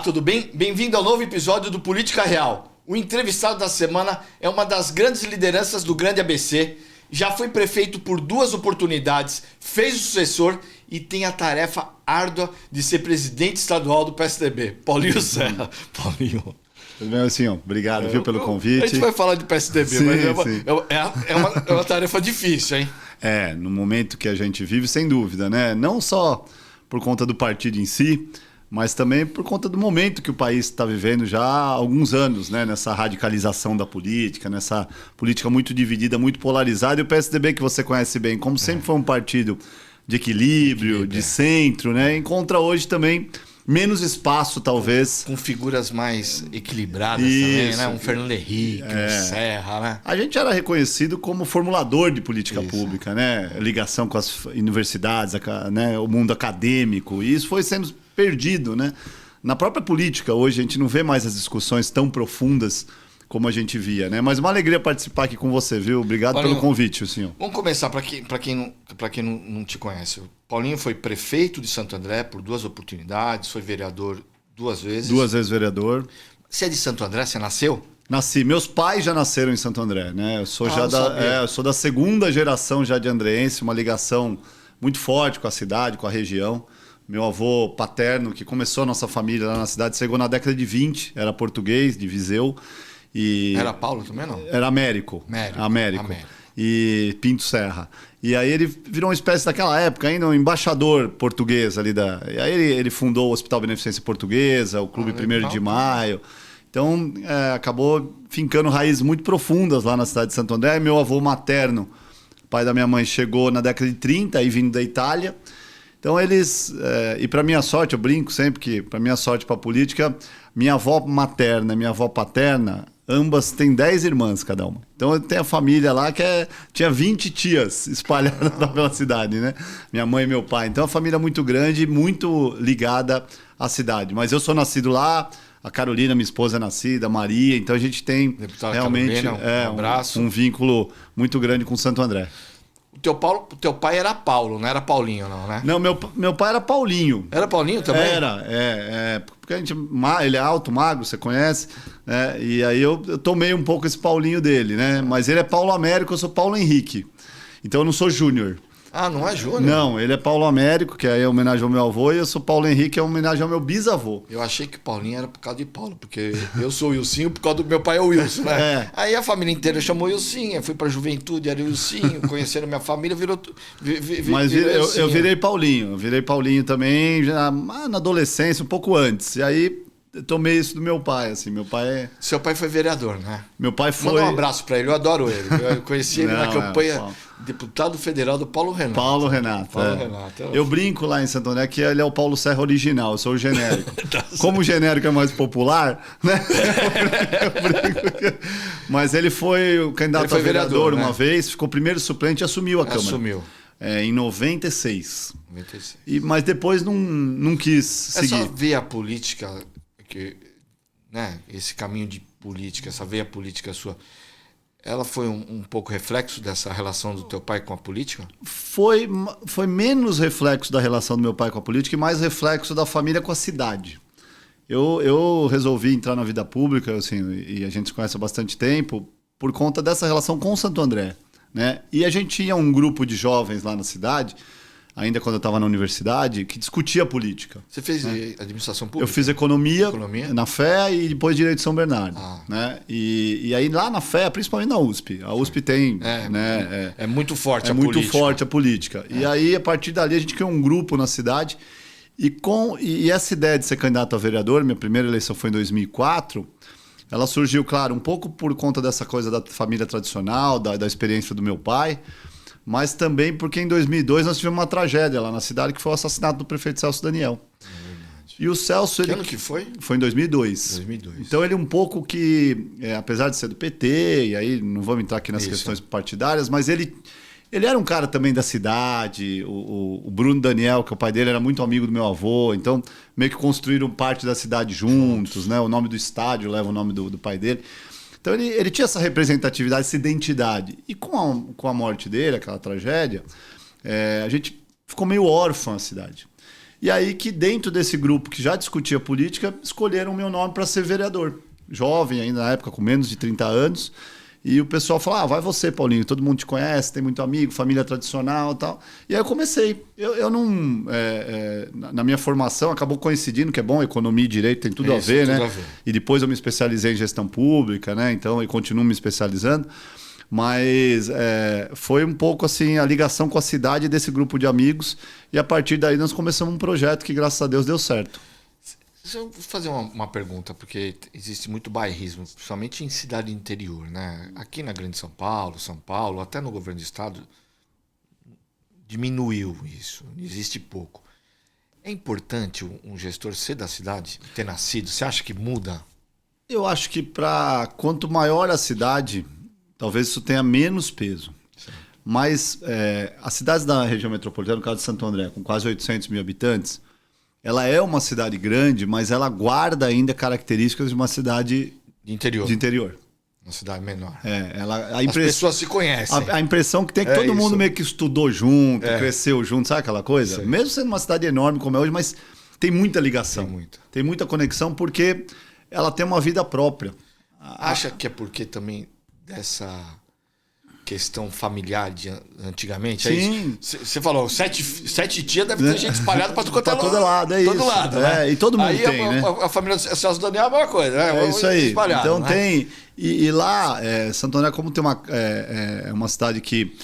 tudo bem? Bem-vindo ao novo episódio do Política Real. O entrevistado da semana é uma das grandes lideranças do grande ABC, já foi prefeito por 2 oportunidades, fez o sucessor e tem a tarefa árdua de ser presidente estadual do PSDB. Paulinho Serra. Paulinho. Tudo bem, senhor? Obrigado, viu, pelo convite. A gente vai falar de PSDB, sim, mas é uma tarefa difícil, hein? No momento que a gente vive, sem dúvida, né? Não só por conta do partido em si, mas também por conta do momento que o país está vivendo já há alguns anos, né? Nessa radicalização da política, nessa política muito dividida, muito polarizada. E o PSDB, que você conhece bem, como sempre foi um partido de equilíbrio, de centro, né? Encontra hoje também menos espaço, talvez. Com figuras mais equilibradas também, né? Um Fernando Henrique, um Serra, né? A gente era reconhecido como formulador de política pública, né? Ligação com as universidades, né? O mundo acadêmico. E isso foi sendo perdido, né? Na própria política, hoje, a gente não vê mais as discussões tão profundas como a gente via, né? Mas uma alegria participar aqui com você, viu? Obrigado pelo convite, senhor. Vamos começar, para quem não te conhece. O Paulinho foi prefeito de Santo André por 2 oportunidades, foi vereador 2 vezes. 2 vezes vereador. Você é de Santo André? Você nasceu? Nasci. Meus pais já nasceram em Santo André, né? Eu sou eu sou da 2ª geração já de andreense, uma ligação muito forte com a cidade, com a região. Meu avô paterno, que começou a nossa família lá na cidade, chegou na década de 20, era português, de Viseu. E era Paulo também, não? Era Américo. E Pinto Serra. E aí ele virou uma espécie, daquela época, ainda um embaixador português ali da... E aí ele fundou o Hospital Beneficência Portuguesa, o Clube 1º de Maio. Então, acabou fincando raízes muito profundas lá na cidade de Santo André. Meu avô materno, pai da minha mãe, chegou na década de 30, aí vindo da Itália. Então eles, e para minha sorte, eu brinco sempre que, para minha sorte, para a política, minha avó materna e minha avó paterna, ambas têm 10 irmãs cada uma. Então tem a família lá que tinha 20 tias espalhadas pela cidade, né? Minha mãe e meu pai. Então é uma família muito grande, muito ligada à cidade. Mas eu sou nascido lá, a Carolina, minha esposa, é nascida, a Maria. Então a gente tem realmente Carolina, um abraço. Um vínculo muito grande com Santo André. O teu pai era Paulo, não era Paulinho, não, né? Não, meu pai era Paulinho. Era Paulinho também? Era, porque ele é alto, magro, você conhece, né? E aí eu tomei um pouco esse Paulinho dele, né? Mas ele é Paulo Américo, eu sou Paulo Henrique. Então eu não sou Júnior. Ah, não é Júnior? Não, ele é Paulo Américo, que aí é homenagem ao meu avô, e eu sou Paulo Henrique, que é homenagem ao meu bisavô. Eu achei que Paulinho era por causa de Paulo, porque eu sou o Wilsinho por causa do meu pai é o Wilson, né? Aí a família inteira chamou Wilsinho, eu fui pra juventude, era Wilsinho, conheceram minha família, virou... Mas eu virei Paulinho também, já na adolescência, um pouco antes. E aí... Eu tomei isso do meu pai, assim, meu pai... Seu pai foi vereador, né? Meu pai foi... Manda um abraço pra ele, eu adoro ele. Eu conheci ele na campanha deputado federal do Paulo Renato. Paulo Renato. Eu brinco lá em Santo André que ele é o Paulo Serra original, eu sou o genérico. Como o genérico é mais popular, né? Eu brinco. Mas ele foi o candidato a vereador uma vez, ficou primeiro suplente e assumiu a Câmara. Assumiu. Em 96. Mas depois não quis seguir. É só ver a política... né, esse caminho de política, essa veia política sua, ela foi um pouco reflexo dessa relação do teu pai com a política? Foi menos reflexo da relação do meu pai com a política e mais reflexo da família com a cidade. Eu resolvi entrar na vida pública, assim, e a gente se conhece há bastante tempo, por conta dessa relação com o Santo André, né? E a gente tinha um grupo de jovens lá na cidade, ainda quando eu estava na universidade, que discutia política. Você fez administração pública? Eu fiz economia na FEA e depois Direito de São Bernardo. Né? E aí lá na FEA, principalmente na USP. A USP tem... É muito forte a política. É muito forte a política. E aí, a partir dali, a gente criou um grupo na cidade. E essa ideia de ser candidato a vereador, minha primeira eleição foi em 2004... Ela surgiu, claro, um pouco por conta dessa coisa da família tradicional, da experiência do meu pai... mas também porque em 2002 nós tivemos uma tragédia lá na cidade, que foi o assassinato do prefeito Celso Daniel. E o Celso... Que ano que foi? Foi em 2002. Então ele um pouco que, apesar de ser do PT, e aí não vamos entrar aqui nas questões partidárias, mas ele era um cara também da cidade, o Bruno Daniel, que é o pai dele, era muito amigo do meu avô, então meio que construíram parte da cidade juntos, né? O nome do estádio leva o nome do pai dele. Então ele tinha essa representatividade, essa identidade. E com a morte dele, aquela tragédia, a gente ficou meio órfão a cidade. E aí que dentro desse grupo que já discutia política, escolheram o meu nome para ser vereador. Jovem ainda na época, com menos de 30 anos. E o pessoal falou, vai você, Paulinho, todo mundo te conhece, tem muito amigo, família tradicional e tal. E aí eu comecei. Eu não... na minha formação, acabou coincidindo, que é bom, economia e direito tem tudo a ver, né? E depois eu me especializei em gestão pública, né? Então, eu continuo me especializando. Mas foi um pouco assim a ligação com a cidade desse grupo de amigos. E a partir daí nós começamos um projeto que, graças a Deus, deu certo. Deixa eu fazer uma pergunta, porque existe muito bairrismo, principalmente em cidade interior, né? Aqui na Grande São Paulo, até no governo do estado, diminuiu isso, existe pouco. É importante um gestor ser da cidade, ter nascido? Você acha que muda? Eu acho que quanto maior a cidade, talvez isso tenha menos peso. Sim. Mas as cidades da região metropolitana, no caso de Santo André, com quase 800 mil habitantes, ela é uma cidade grande, mas ela guarda ainda características de uma cidade de interior. Uma cidade menor. As pessoas se conhecem. A impressão que tem que todo mundo meio que estudou junto, cresceu junto, sabe aquela coisa? Sim. Mesmo sendo uma cidade enorme como é hoje, mas tem muita ligação. Tem muita conexão porque ela tem uma vida própria. Acha que é porque também dessa questão familiar de antigamente? Sim. Você falou, sete tias deve ter gente espalhada para todo lado. É todo isso. lado, né? E todo mundo aí tem, né? A família do Celso Daniel é a mesma coisa, né? É isso aí. Então né? tem... E lá, Santo André, como tem uma cidade que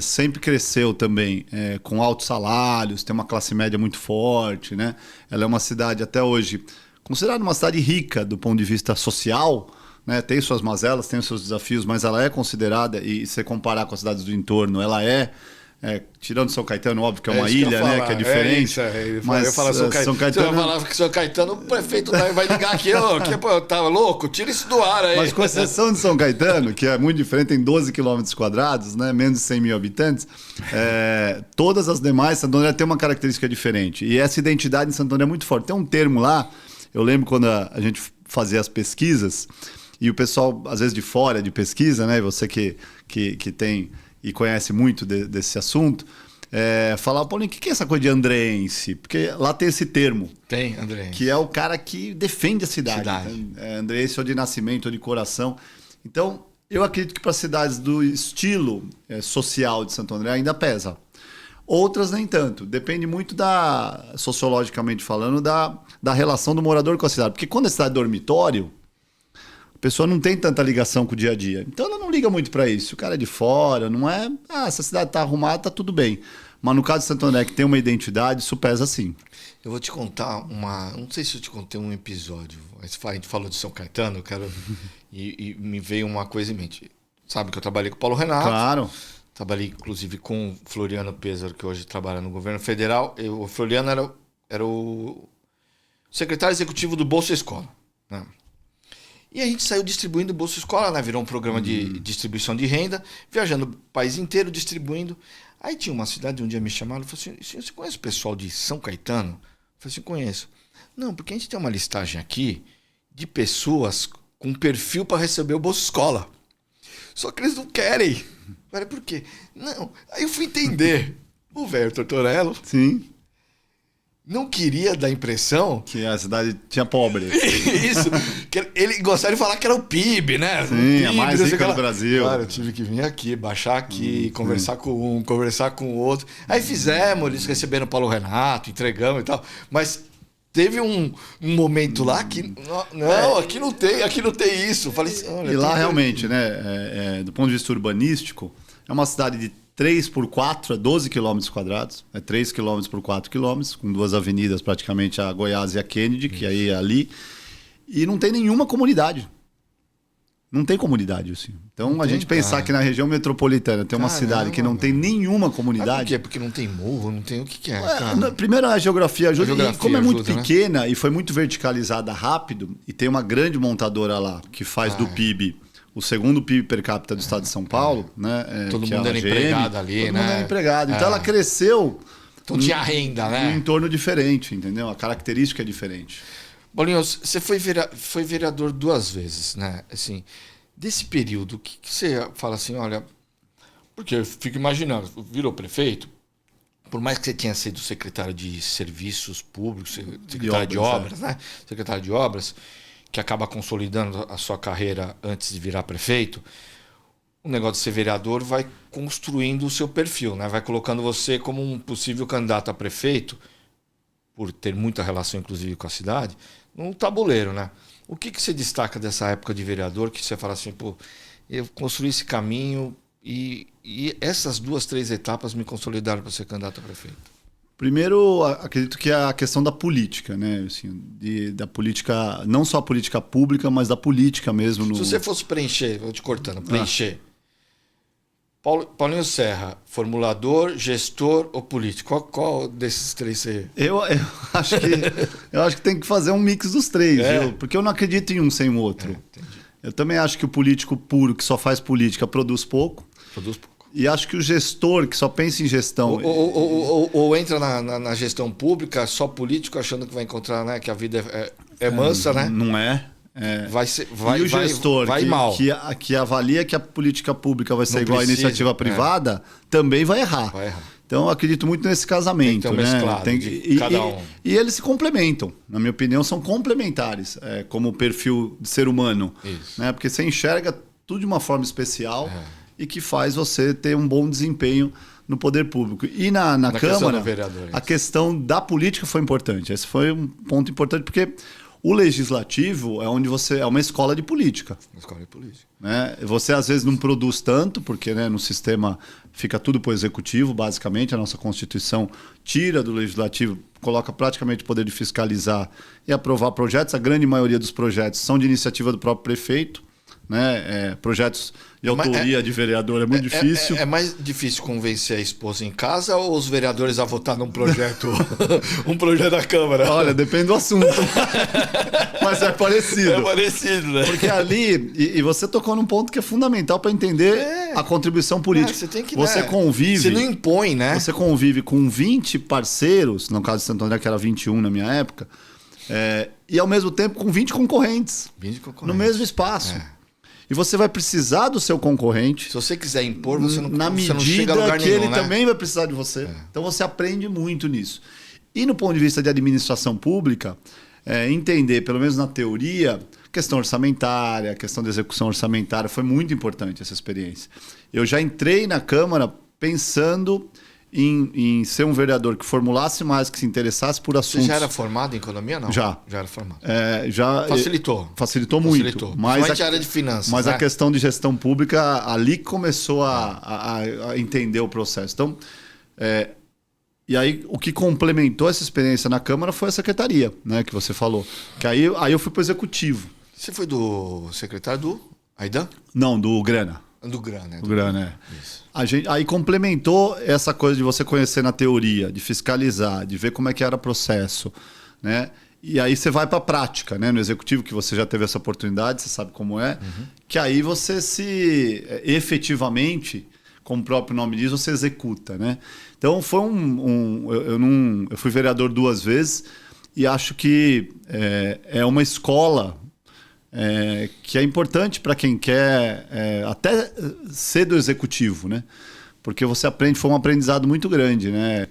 sempre cresceu também, com altos salários, tem uma classe média muito forte, né? Ela é uma cidade, até hoje, considerada uma cidade rica do ponto de vista social, né? Tem suas mazelas, tem os seus desafios, mas ela é considerada, e se comparar com as cidades do entorno, ela tirando São Caetano, óbvio que é uma ilha, né? Que é diferente. Mas eu falo São Caetano. Você vai falar que São Caetano, o prefeito vai ligar aqui, tá louco? Tira isso do ar aí. Mas com exceção de São Caetano, que é muito diferente, tem 12 km², né? Menos de 100 mil habitantes, todas as demais, Santo André tem uma característica diferente. E essa identidade em Santo André é muito forte. Tem um termo lá, eu lembro quando a gente fazia as pesquisas, e o pessoal, às vezes de fora de pesquisa, né? Você que tem e conhece muito desse assunto, falava, Paulinho, o que é essa coisa de andreense? Porque lá tem esse termo. Tem, andreense. Que é o cara que defende a cidade. Andreense ou de nascimento ou de coração. Então, eu acredito que para cidades do estilo social de Santo André ainda pesa. Outras nem tanto. Depende muito sociologicamente falando, da relação do morador com a cidade. Porque quando a cidade é dormitório, a pessoa não tem tanta ligação com o dia a dia. Então ela não liga muito para isso. Se o cara é de fora, não é... essa cidade tá arrumada, tá tudo bem. Mas no caso de Santo André, que tem uma identidade, isso pesa sim. Eu vou te contar não sei se eu te contei um episódio. A gente falou de São Caetano, eu quero... e me veio uma coisa em mente. Sabe que eu trabalhei com o Paulo Renato. Claro. Trabalhei, inclusive, com o Floriano Pêsaro, que hoje trabalha no governo federal. O Floriano era o secretário executivo do Bolsa Escola, né? E a gente saiu distribuindo o Bolsa Escola, né? Virou um programa de distribuição de renda, viajando o país inteiro, distribuindo. Aí tinha uma cidade, um dia me chamaram e falou assim, você conhece o pessoal de São Caetano? Eu falei assim, conheço. Não, porque a gente tem uma listagem aqui de pessoas com perfil para receber o Bolsa Escola. Só que eles não querem. Eu falei, por quê? Não. Aí eu fui entender. O velho Tortorello... Sim. Não queria dar a impressão... Que a cidade tinha pobre. Isso. Que ele gostaria de falar que era o PIB, né? Sim, o PIB, a mais rica do Brasil. Claro, eu tive que vir aqui, baixar aqui, conversar com um, conversar com o outro. Aí fizemos, eles receberam o Paulo Renato, entregamos e tal. Mas teve um momento lá que... Não, aqui não tem isso. Eu falei assim, olha, e lá realmente, né? Do ponto de vista urbanístico, é uma cidade de 3 por 4 é 12 km². É 3 km por 4 km, com duas avenidas praticamente, a Goiás e a Kennedy, que aí é ali. E não tem nenhuma comunidade. Não tem comunidade, assim. Então, a gente pensar que na região metropolitana tem uma cidade que não tem nenhuma comunidade... Mas por quê? Porque não tem morro, não tem o que é, cara? Primeiro, a geografia ajuda. E como é muito ajuda, pequena, né? E foi muito verticalizada rápido, e tem uma grande montadora lá, que faz do PIB... O segundo PIB per capita do estado de São Paulo, né? Todo mundo era empregado ali, né? Todo mundo era empregado. Então ela cresceu. Então tinha renda, né? Num entorno diferente, entendeu? A característica é diferente. Bolinho, você foi vereador 2 vezes, né? Assim, desse período, o que você fala assim, olha... Porque eu fico imaginando, virou prefeito, por mais que você tenha sido secretário de serviços públicos, secretário de obras, né? Secretário de obras, que acaba consolidando a sua carreira antes de virar prefeito, o negócio de ser vereador vai construindo o seu perfil, né? Vai colocando você como um possível candidato a prefeito, por ter muita relação, inclusive, com a cidade, num tabuleiro, né? O que você destaca dessa época de vereador que você fala assim, pô, eu construí esse caminho e essas 2, 3 etapas me consolidaram para ser candidato a prefeito? Primeiro, acredito que é a questão da política, né? Assim, da política, não só a política pública, mas da política mesmo. Se você fosse preencher, vou te cortando, preencher. Paulinho Serra, formulador, gestor ou político? Qual desses 3 você... Eu acho que tem que fazer um mix dos 3, viu? Porque eu não acredito em um sem o outro. Eu também acho que o político puro, que só faz política, produz pouco. E acho que o gestor, que só pensa em gestão... Ou entra na gestão pública, só político, achando que vai encontrar, né, que a vida é mansa, né? Não é. E o gestor que avalia que a política pública vai ser igual à iniciativa privada, também vai errar. Então, eu acredito muito nesse casamento. Tem que cada um. E eles se complementam. Na minha opinião, são complementares, como perfil de ser humano. Né? Porque você enxerga tudo de uma forma especial e que faz você ter um bom desempenho no poder público. E na Câmara, a questão da política foi importante. Esse foi um ponto importante, porque o legislativo é onde você é uma escola de política. Né? Você às vezes não produz tanto, porque, né, no sistema fica tudo para o executivo, basicamente. A nossa Constituição tira do legislativo, coloca praticamente o poder de fiscalizar e aprovar projetos. A grande maioria dos projetos são de iniciativa do próprio prefeito. Né? Projetos de autoria de vereador é muito difícil. É mais difícil convencer a esposa em casa ou os vereadores a votar num projeto um projeto da Câmara? Olha, depende do assunto. Mas é parecido. É parecido, né? Porque ali, e você tocou num ponto que é fundamental para entender a contribuição política. Você tem que, você convive. Você não impõe, né? Você convive com 20 parceiros, no caso de Santo André, que era 21 na minha época, e ao mesmo tempo com 20 concorrentes. 20 concorrentes. No mesmo espaço. E você vai precisar do seu concorrente. Se você quiser impor, você não, na medida você não chega a lugar que nenhum, ele né? também vai precisar de você. Então você aprende muito nisso. E no ponto de vista de administração pública, entender, pelo menos na teoria, questão orçamentária, questão de execução orçamentária, foi muito importante essa experiência. Eu já entrei na Câmara pensando em ser um vereador que formulasse mais, que se interessasse por assuntos... Você já era formado em economia, não? Já. Já era formado. Facilitou muito. Mas a área de finanças, mas né? a questão de gestão pública, ali começou a entender o processo. Então, e aí o que complementou essa experiência na Câmara foi a secretaria, né, que você falou. Que aí eu fui para o executivo. Você foi do secretário do Aidan? Não, do Grana. Do Grana. Do Grana, Isso. Aí complementou essa coisa de você conhecer na teoria, de fiscalizar, de ver como é que era o processo, né? E aí você vai para a prática, né? No executivo, que você já teve essa oportunidade, você sabe como é, que aí você efetivamente, como o próprio nome diz, você executa, né? Então foi eu fui vereador 2 vezes e acho que é uma escola que é importante para quem quer até ser do executivo, né? Porque você aprende, foi um aprendizado muito grande, né?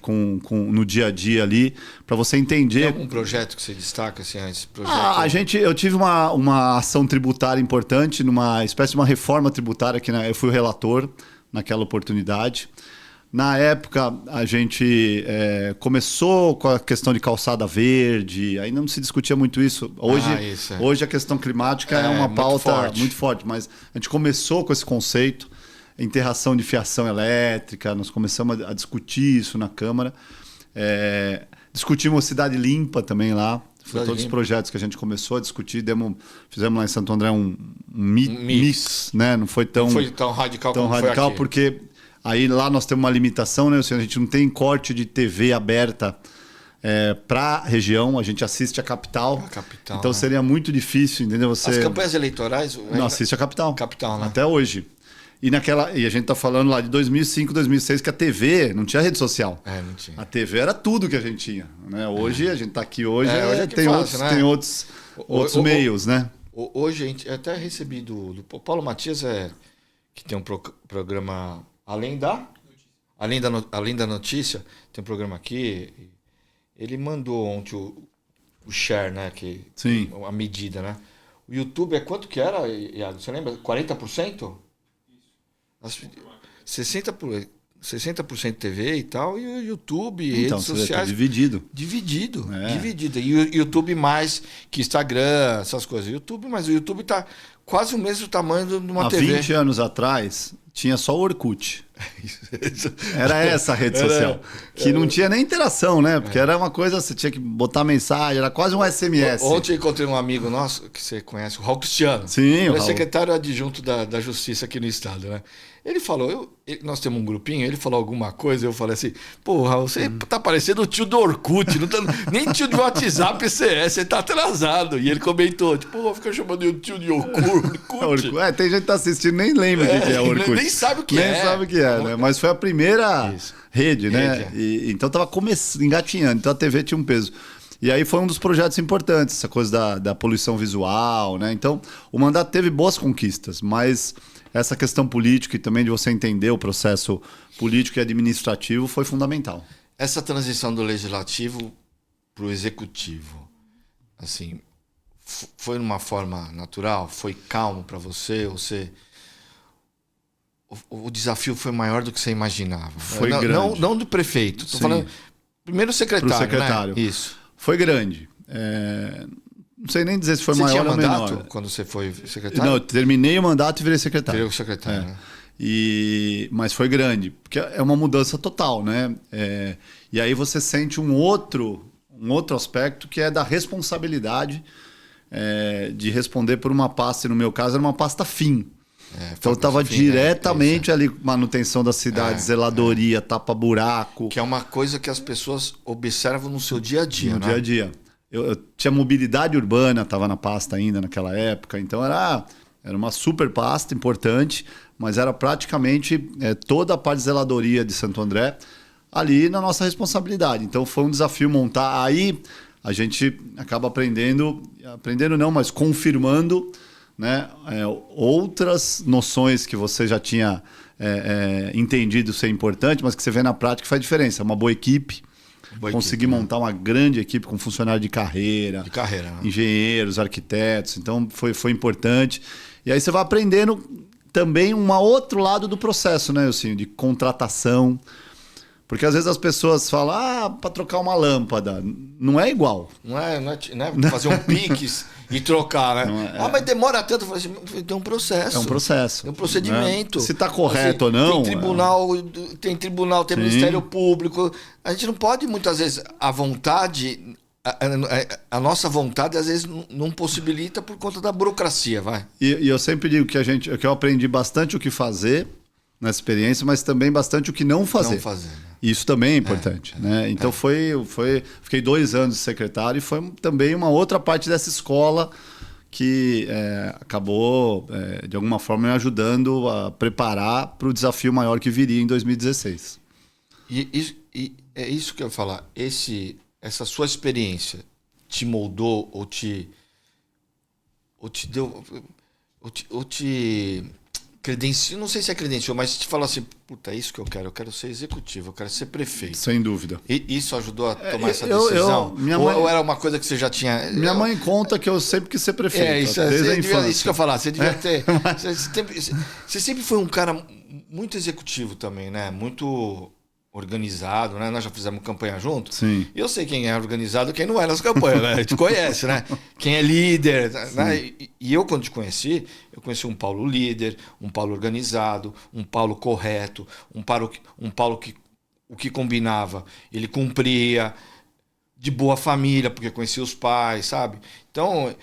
No dia a dia ali, para você entender. Tem algum projeto que você destaca assim, esse projeto? Eu tive uma ação tributária importante, numa espécie de uma reforma tributária que eu fui o relator naquela oportunidade. Na época, a gente começou com a questão de calçada verde, ainda não se discutia muito isso. Hoje a questão climática é uma pauta muito forte, mas a gente começou com esse conceito, enterração de fiação elétrica, nós começamos a discutir isso na Câmara. Discutimos cidade limpa também lá. Foi todos os projetos que a gente começou a discutir, fizemos lá em Santo André um mix, né? Não foi tão radical como foi aqui. Porque... Aí lá nós temos uma limitação, né? A gente não tem corte de TV aberta para a região, a gente assiste a capital. Então seria muito difícil, entendeu? As campanhas eleitorais... Não, assiste a capital. Capital, né? Até hoje. E a gente está falando lá de 2005, 2006, que a TV não tinha rede social. Não tinha. A TV era tudo que a gente tinha. Né? Hoje, a gente está aqui hoje, tem outros meios, né? Hoje, a gente até recebi do Paulo Matias, que tem um programa... Além da além da notícia, tem um programa aqui. Ele mandou ontem o share, né? Sim. A medida, né? O YouTube é quanto que era, Iago? Você lembra? 40%? Isso. 60% TV e tal, e o YouTube, então, redes sociais. Dividido. Dividido. E o YouTube mais que Instagram, essas coisas. Mas o YouTube tá quase o mesmo tamanho de uma TV. Há 20 anos atrás, tinha só o Orkut. Era essa a rede social. Que não tinha nem interação, né? Porque era uma coisa, você tinha que botar mensagem, era quase um SMS. Ontem eu encontrei um amigo nosso, que você conhece, o Raul Cristiano. Sim, ele é secretário adjunto da Justiça aqui no Estado, né? Ele falou, nós temos um grupinho, ele falou alguma coisa, eu falei assim, porra, você tá parecendo o tio do Orkut, não tá, nem tio de WhatsApp você tá atrasado. E ele comentou, tipo, fica chamando o tio de Orkut. Tem gente que tá assistindo nem lembra o que é Orkut. Nem sabe o que nem sabe o que é, né? Mas foi a primeira rede, né? Então tava engatinhando, então a TV tinha um peso. E aí foi um dos projetos importantes, essa coisa da poluição visual, né? Então o mandato teve boas conquistas, mas essa questão política e também de você entender o processo político e administrativo foi fundamental. Essa transição do legislativo para o executivo, assim, foi de uma forma natural? Foi calmo para você? O desafio foi maior do que você imaginava? Foi grande. Não do prefeito. Estou falando primeiro secretário, pro secretário. Né? Isso. Foi grande. Não sei nem dizer se foi você maior ou menor. Você tinha mandato quando você foi secretário? Não, eu terminei o mandato e virei secretário. Virei secretário, né? Mas foi grande, porque é uma mudança total, né? E aí você sente um outro aspecto que é da responsabilidade de responder por uma pasta, e no meu caso era uma pasta fim. Então eu estava diretamente ali, manutenção da cidade, zeladoria, tapa-buraco. Que é uma coisa que as pessoas observam no seu dia a dia, no dia a dia. Eu tinha mobilidade urbana, estava na pasta ainda naquela época, então era uma super pasta importante, mas era praticamente toda a parte de zeladoria de Santo André ali na nossa responsabilidade. Então foi um desafio montar. Aí a gente acaba aprendendo não, mas confirmando, né, outras noções que você já tinha entendido ser importante, mas que você vê na prática que faz diferença. Uma boa equipe. Consegui montar uma grande equipe com funcionário de carreira, né? Engenheiros, arquitetos. Então foi importante. E aí você vai aprendendo também um outro lado do processo, né, assim, de contratação. Porque às vezes as pessoas falam, para trocar uma lâmpada. Não é igual. Não é fazer um Pix e trocar, né? Mas demora tanto. Tem um processo. É um processo. Tem um procedimento. Se está correto ou não. Tem tribunal, tem Ministério Público. A gente não pode, muitas vezes, a vontade... A nossa vontade, às vezes, não possibilita por conta da burocracia, vai. E eu sempre digo que eu aprendi bastante o que fazer nessa experiência, mas também bastante o que não fazer. Né? Isso também é importante, né? Então fiquei 2 anos de secretário e foi também uma outra parte dessa escola que acabou, de alguma forma, me ajudando a preparar para o desafio maior que viria em 2016. E é isso que eu ia falar. Essa sua experiência te moldou ou te deu... Ou te credenciou, não sei se é credenciou, mas te falou assim, puta, é isso que eu quero ser executivo, eu quero ser prefeito. Sem dúvida. E isso ajudou a tomar essa decisão? Ou era uma coisa que você já tinha... Minha mãe conta que eu sempre quis ser prefeito, desde a infância. Isso que eu ia falar, você devia ter... Você sempre foi um cara muito executivo também, né? Muito organizado, né? Nós já fizemos campanha junto. Sim. E eu sei quem é organizado e quem não é nas campanhas, né? A gente conhece, né? Quem é líder, né? E eu, quando te conheci, eu conheci um Paulo líder, um Paulo organizado, um Paulo correto, um Paulo que o que combinava, ele cumpria, de boa família, porque conhecia os pais, sabe? Então,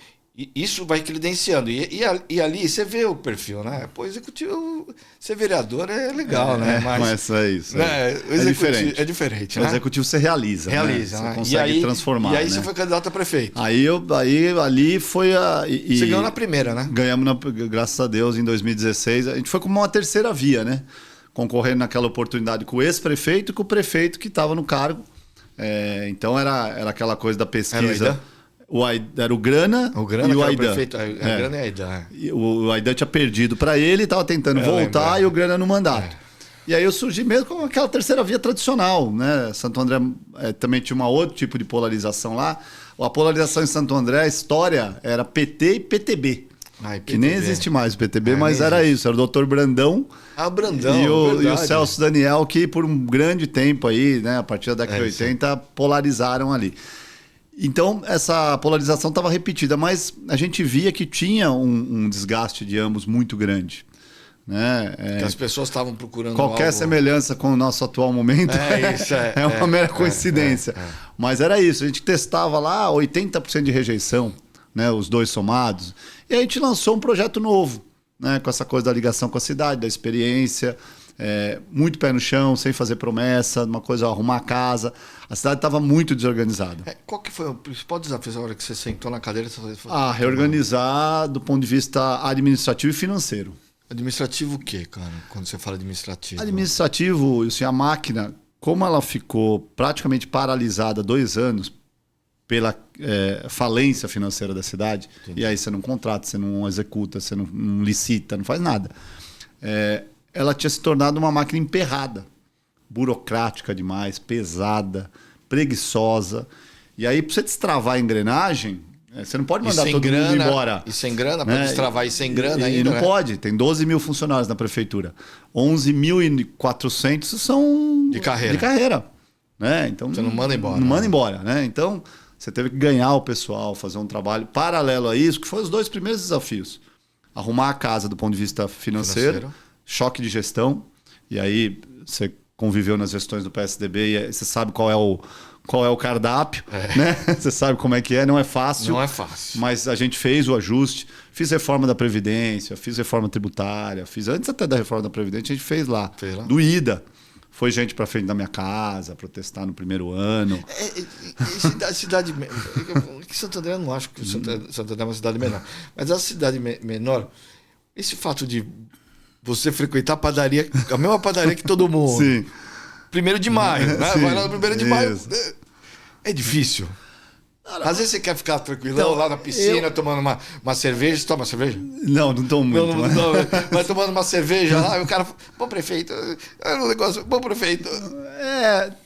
isso vai credenciando. E ali você vê o perfil, né? Pô, executivo, ser vereador é legal, né? Mas é isso. Né? É diferente, né? O executivo você realiza, né? Você consegue transformar. E aí você foi candidato a prefeito. Aí ali foi a... Você ganhou na primeira, né? Ganhamos, graças a Deus, em 2016. A gente foi como uma terceira via, né? Concorrendo naquela oportunidade com o ex-prefeito e com o prefeito que estava no cargo. Então era aquela coisa da pesquisa... Era o Grana e o Aidan. Grana e Aidan. O Aidan tinha perdido para ele, estava tentando voltar e o Grana no mandato. E aí eu surgi mesmo com aquela terceira via tradicional, né? Santo André também tinha um outro tipo de polarização lá. A polarização em Santo André, a história era PT e PTB. Que nem existe mais o PTB, mas era isso. Era o Dr. Brandão, Brandão e o Celso Daniel, que por um grande tempo aí, né, a partir da década de 80, polarizaram ali. Então, essa polarização estava repetida, mas a gente via que tinha um desgaste de ambos muito grande. Né? Que as pessoas estavam procurando qualquer semelhança com o nosso atual momento é uma mera coincidência. Mas era isso, a gente testava lá 80% de rejeição, né, os dois somados, e a gente lançou um projeto novo, né, com essa coisa da ligação com a cidade, da experiência, muito pé no chão, sem fazer promessa, uma coisa, arrumar a casa. A cidade estava muito desorganizada. Qual que foi o principal desafio na hora que você sentou na cadeira? Reorganizar do ponto de vista administrativo e financeiro. Administrativo o quê, cara? Quando você fala administrativo? Administrativo, assim, a máquina, como ela ficou praticamente paralisada 2 anos pela falência financeira da cidade, e aí você não contrata, você não executa, você não licita, não faz nada. Ela tinha se tornado uma máquina emperrada, burocrática demais, pesada, preguiçosa. E aí, para você destravar a engrenagem, você não pode mandar todo mundo embora. E sem grana, para destravar e sem grana ainda. E não pode. Tem 12 mil funcionários na prefeitura. 11.400 são de carreira. Né? Então, você não manda embora. Não manda embora. Né? Então, você teve que ganhar o pessoal, fazer um trabalho paralelo a isso, que foram os 2 primeiros desafios. Arrumar a casa do ponto de vista financeiro. Choque de gestão. E aí, você conviveu nas gestões do PSDB e você sabe qual é o cardápio, né? Você sabe como é que é, não é fácil. Não é fácil. Mas a gente fez o ajuste, fiz reforma da Previdência, fiz reforma tributária, antes até da reforma da Previdência, a gente fez lá. Doída. Foi gente para frente da minha casa, protestar no primeiro ano. Cidade que Santo André, eu não acho que Santo André é uma cidade menor. Mas a cidade menor, esse fato de você frequentar a padaria, a mesma padaria que todo mundo. Sim. 1º de maio, né? Sim, vai lá no 1º de maio. É difícil. Às vezes você quer ficar tranquilão lá na piscina, tomando uma cerveja. Você toma cerveja? Não tomo muito. Não, vai tomando uma cerveja lá e o cara fala, bom prefeito, bom prefeito.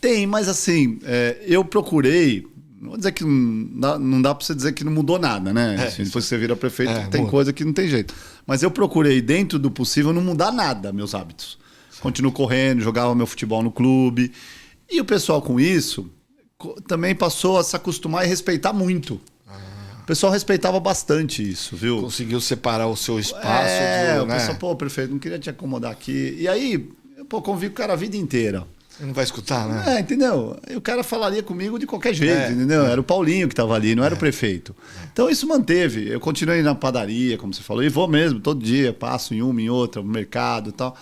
Tem, mas assim, eu procurei. Não vou dizer que não dá para você dizer que não mudou nada, né? Assim, depois que você vira prefeito, tem muda. Coisa que não tem jeito. Mas eu procurei, dentro do possível, não mudar nada, meus hábitos. Continuo correndo, jogava meu futebol no clube. E o pessoal com isso também passou a se acostumar e respeitar muito. O pessoal respeitava bastante isso, viu? Conseguiu separar o seu espaço. O pessoal, prefeito, não queria te acomodar aqui. E aí, convivo com o cara a vida inteira. Ele não vai escutar, né? Entendeu? E o cara falaria comigo de qualquer jeito, entendeu? Era o Paulinho que estava ali, não era o prefeito. Então isso manteve. Eu continuei na padaria, como você falou, e vou mesmo, todo dia, passo em uma, em outra, no mercado e tal.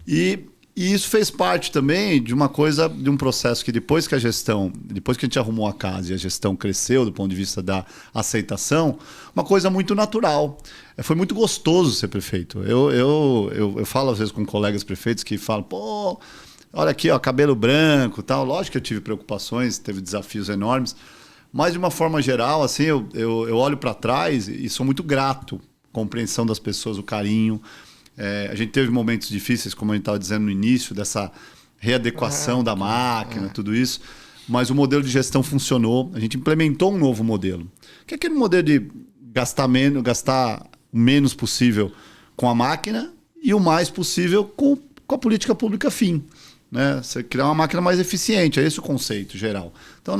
E isso fez parte também de uma coisa, de um processo que depois que a gente arrumou a casa e a gestão cresceu do ponto de vista da aceitação, uma coisa muito natural. Foi muito gostoso ser prefeito. Eu falo às vezes com colegas prefeitos que falam, olha aqui, cabelo branco, tal. Lógico que eu tive preocupações, teve desafios enormes, mas de uma forma geral, assim, eu olho para trás e sou muito grato. Compreensão das pessoas, o carinho. A gente teve momentos difíceis, como a gente estava dizendo no início, dessa readequação da máquina, tudo isso, mas o modelo de gestão funcionou. A gente implementou um novo modelo, que é aquele modelo de gastar o menos possível com a máquina e o mais possível com a política pública fim. Né? Você criar uma máquina mais eficiente, é esse o conceito geral. Então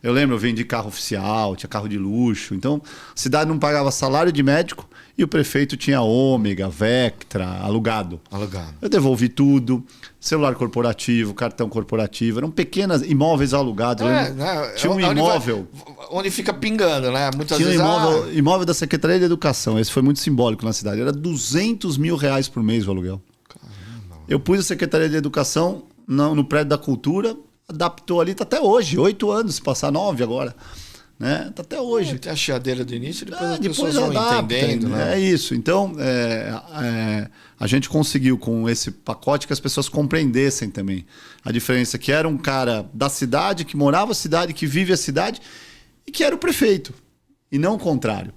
eu lembro, eu vendi carro oficial, tinha carro de luxo, então a cidade não pagava salário de médico e o prefeito tinha Ômega, Vectra, alugado. Eu devolvi tudo, celular corporativo, cartão corporativo, eram pequenos imóveis alugados. Tinha um imóvel... Onde fica pingando, né? Muitas tinha vezes... imóvel da Secretaria de Educação, esse foi muito simbólico na cidade, era R$200 mil por mês o aluguel. Eu pus a Secretaria de Educação no prédio da Cultura, adaptou ali, está até hoje, 8 anos, se passar 9 agora. Né? Tá até hoje. Tem a chiadeira do início, depois as pessoas vão entendendo. Né? É isso. Então, a gente conseguiu com esse pacote que as pessoas compreendessem também a diferença, que era um cara da cidade, que morava a cidade, que vive a cidade e que era o prefeito, e não o contrário.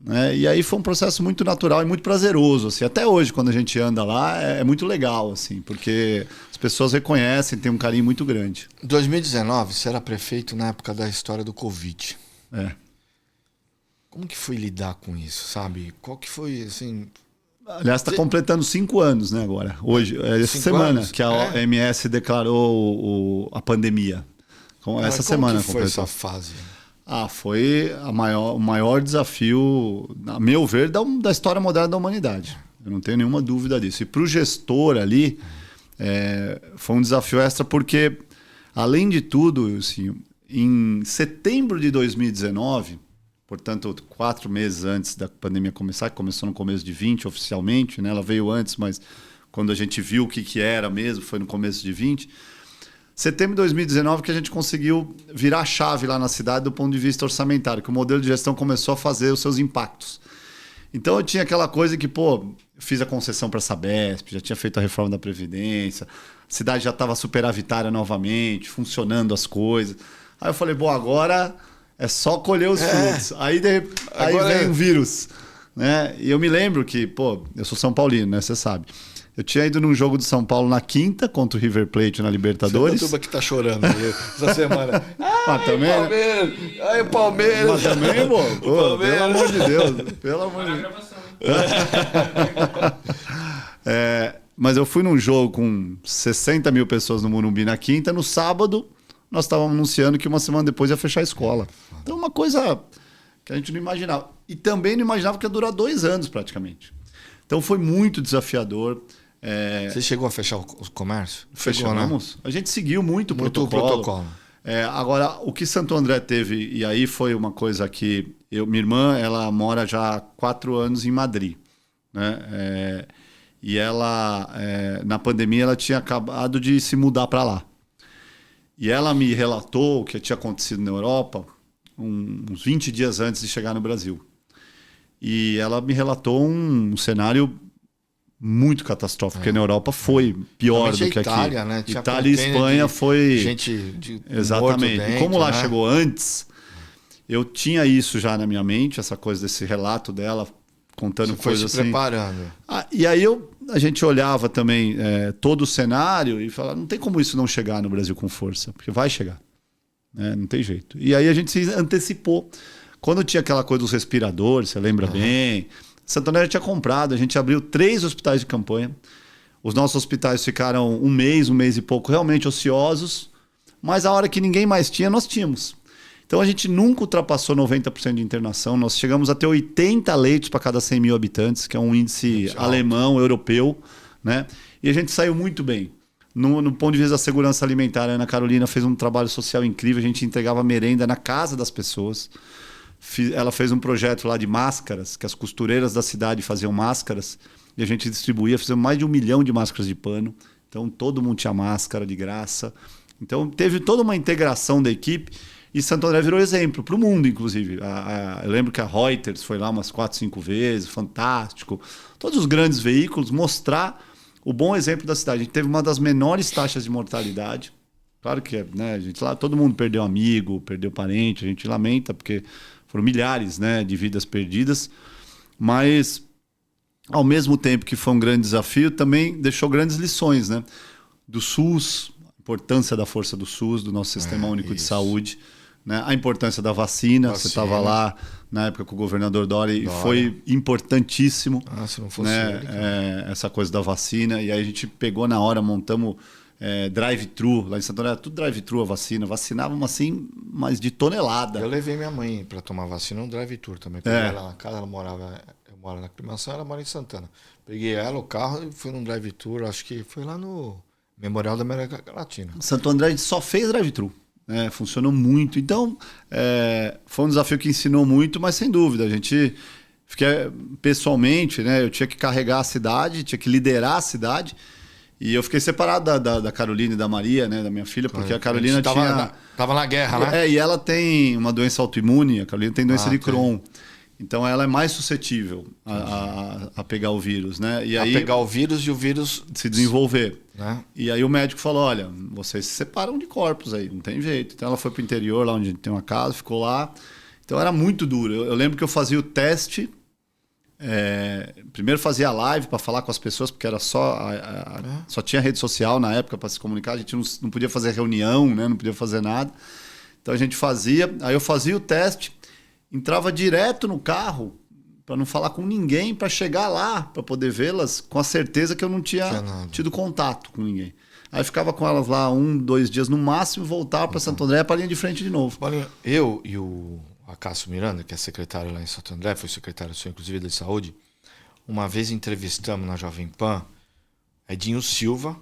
né? E aí foi um processo muito natural e muito prazeroso, assim. Até hoje, quando a gente anda lá, é muito legal, assim, porque as pessoas reconhecem, tem um carinho muito grande. Em 2019, você era prefeito na época da história do Covid. É. Como que foi lidar com isso, sabe? Qual que foi, assim... Aliás, está completando 5 anos, né, agora. Hoje, essa semana, anos? que a OMS declarou a pandemia. Essa semana como foi essa fase? Foi o maior desafio, a meu ver, da história moderna da humanidade. Eu não tenho nenhuma dúvida disso. E para o gestor ali, foi um desafio extra porque, além de tudo, assim, em setembro de 2019... Portanto, 4 meses antes da pandemia começar, que começou no começo de 20 oficialmente, né? Ela veio antes, mas quando a gente viu o que era mesmo, foi no começo de 20. Setembro de 2019 que a gente conseguiu virar a chave lá na cidade do ponto de vista orçamentário, que o modelo de gestão começou a fazer os seus impactos. Então eu tinha aquela coisa que, fiz a concessão para a Sabesp, já tinha feito a reforma da Previdência, a cidade já estava superavitária novamente, funcionando as coisas. Aí eu falei, agora... É só colher os frutos. Aí vem o vírus. Né? E eu me lembro que, eu sou São Paulino, né? Você sabe. Eu tinha ido num jogo do São Paulo na quinta, contra o River Plate na Libertadores. Você é que tá chorando essa semana. Também, Palmeiras! Ai, o Palmeiras! Mas também, pelo amor de Deus. Pelo amor de Deus. Mas eu fui num jogo com 60 mil pessoas no Morumbi na quinta. No sábado, nós estávamos anunciando que uma semana depois ia fechar a escola. Então, uma coisa que a gente não imaginava. E também não imaginava que ia durar 2 anos, praticamente. Então, foi muito desafiador. Você chegou a fechar o comércio? Fechamos. Né? A gente seguiu muito o protocolo. Agora, o que Santo André teve, e aí foi uma coisa que... minha irmã, ela mora já há 4 anos em Madrid. Né? E ela, na pandemia, ela tinha acabado de se mudar para lá. E ela me relatou o que tinha acontecido na Europa uns 20 dias antes de chegar no Brasil. E ela me relatou um cenário muito catastrófico, porque na Europa foi pior do que aqui. Itália, né? Itália e Espanha foi... Gente exatamente. Dentro, e como lá né? chegou antes, eu tinha isso já na minha mente, essa coisa desse relato dela, contando coisas assim. Você foi se preparando. E aí a gente olhava também todo o cenário e falava, não tem como isso não chegar no Brasil com força, porque vai chegar. Não tem jeito. E aí a gente se antecipou. Quando tinha aquela coisa dos respiradores, você lembra bem, Santo André tinha comprado, a gente abriu 3 hospitais de campanha. Os nossos hospitais ficaram um mês e pouco realmente ociosos, mas a hora que ninguém mais tinha, nós tínhamos. Então a gente nunca ultrapassou 90% de internação. Nós chegamos a ter 80 leitos para cada 100 mil habitantes, que é um índice alemão, europeu. Né? E a gente saiu muito bem. No ponto de vista da segurança alimentar, a Ana Carolina fez um trabalho social incrível. A gente entregava merenda na casa das pessoas. Ela fez um projeto lá de máscaras, que as costureiras da cidade faziam máscaras. E a gente distribuía, fizemos mais de 1 milhão de máscaras de pano. Então todo mundo tinha máscara de graça. Então teve toda uma integração da equipe. E Santo André virou exemplo para o mundo, inclusive. Eu lembro que a Reuters foi lá umas 4, 5 vezes, fantástico. Todos os grandes veículos mostrar o bom exemplo da cidade. A gente teve uma das menores taxas de mortalidade. Claro que né, a gente lá, todo mundo perdeu amigo, perdeu parente, a gente lamenta, porque foram milhares, né, de vidas perdidas. Mas, ao mesmo tempo que foi um grande desafio, também deixou grandes lições, né? Do SUS, a importância da força do SUS, do nosso Sistema Único de Saúde. Né? A importância da vacina. Você estava lá na época com o governador Dória e foi importantíssimo, se não fosse né? Essa coisa da vacina. E aí a gente pegou na hora, montamos drive-thru. Lá em Santo André, tudo drive-thru a vacina. Vacinávamos assim, mas de tonelada. Eu levei minha mãe para tomar vacina no drive-thru também. Peguei ela na casa, ela morava... Eu moro na Aclimação, ela mora em Santana. Peguei ela, o carro e fui num drive-thru. Acho que foi lá no Memorial da América Latina. Santo André a gente só fez drive-thru. Funcionou muito. Então, foi um desafio que ensinou muito, mas sem dúvida, a gente pessoalmente, né, eu tinha que carregar a cidade, tinha que liderar a cidade, e eu fiquei separado da Carolina e da Maria, né, da minha filha, porque a Carolina Tava na guerra, né? E ela tem uma doença autoimune, a Carolina tem doença de Crohn. Então ela é mais suscetível a pegar o vírus, né? E aí, pegar o vírus e o vírus se desenvolver. Né? E aí o médico falou, olha, vocês se separam de corpos aí, não tem jeito. Então ela foi pro interior, lá onde tem uma casa, ficou lá. Então era muito duro. Eu lembro que eu fazia o teste. Primeiro fazia a live para falar com as pessoas, porque era só tinha rede social na época para se comunicar. A gente não podia fazer reunião, né? Não podia fazer nada. Então a gente fazia. Aí eu fazia o teste, entrava direto no carro para não falar com ninguém, para chegar lá, para poder vê-las com a certeza que eu não tinha tido contato com ninguém. Aí ficava com elas lá 1, 2 dias no máximo, voltava para Santo André, para a linha de frente de novo. Eu e o Acácio Miranda, que é secretário lá em Santo André, foi secretário seu, inclusive, de saúde, uma vez entrevistamos na Jovem Pan Edinho Silva,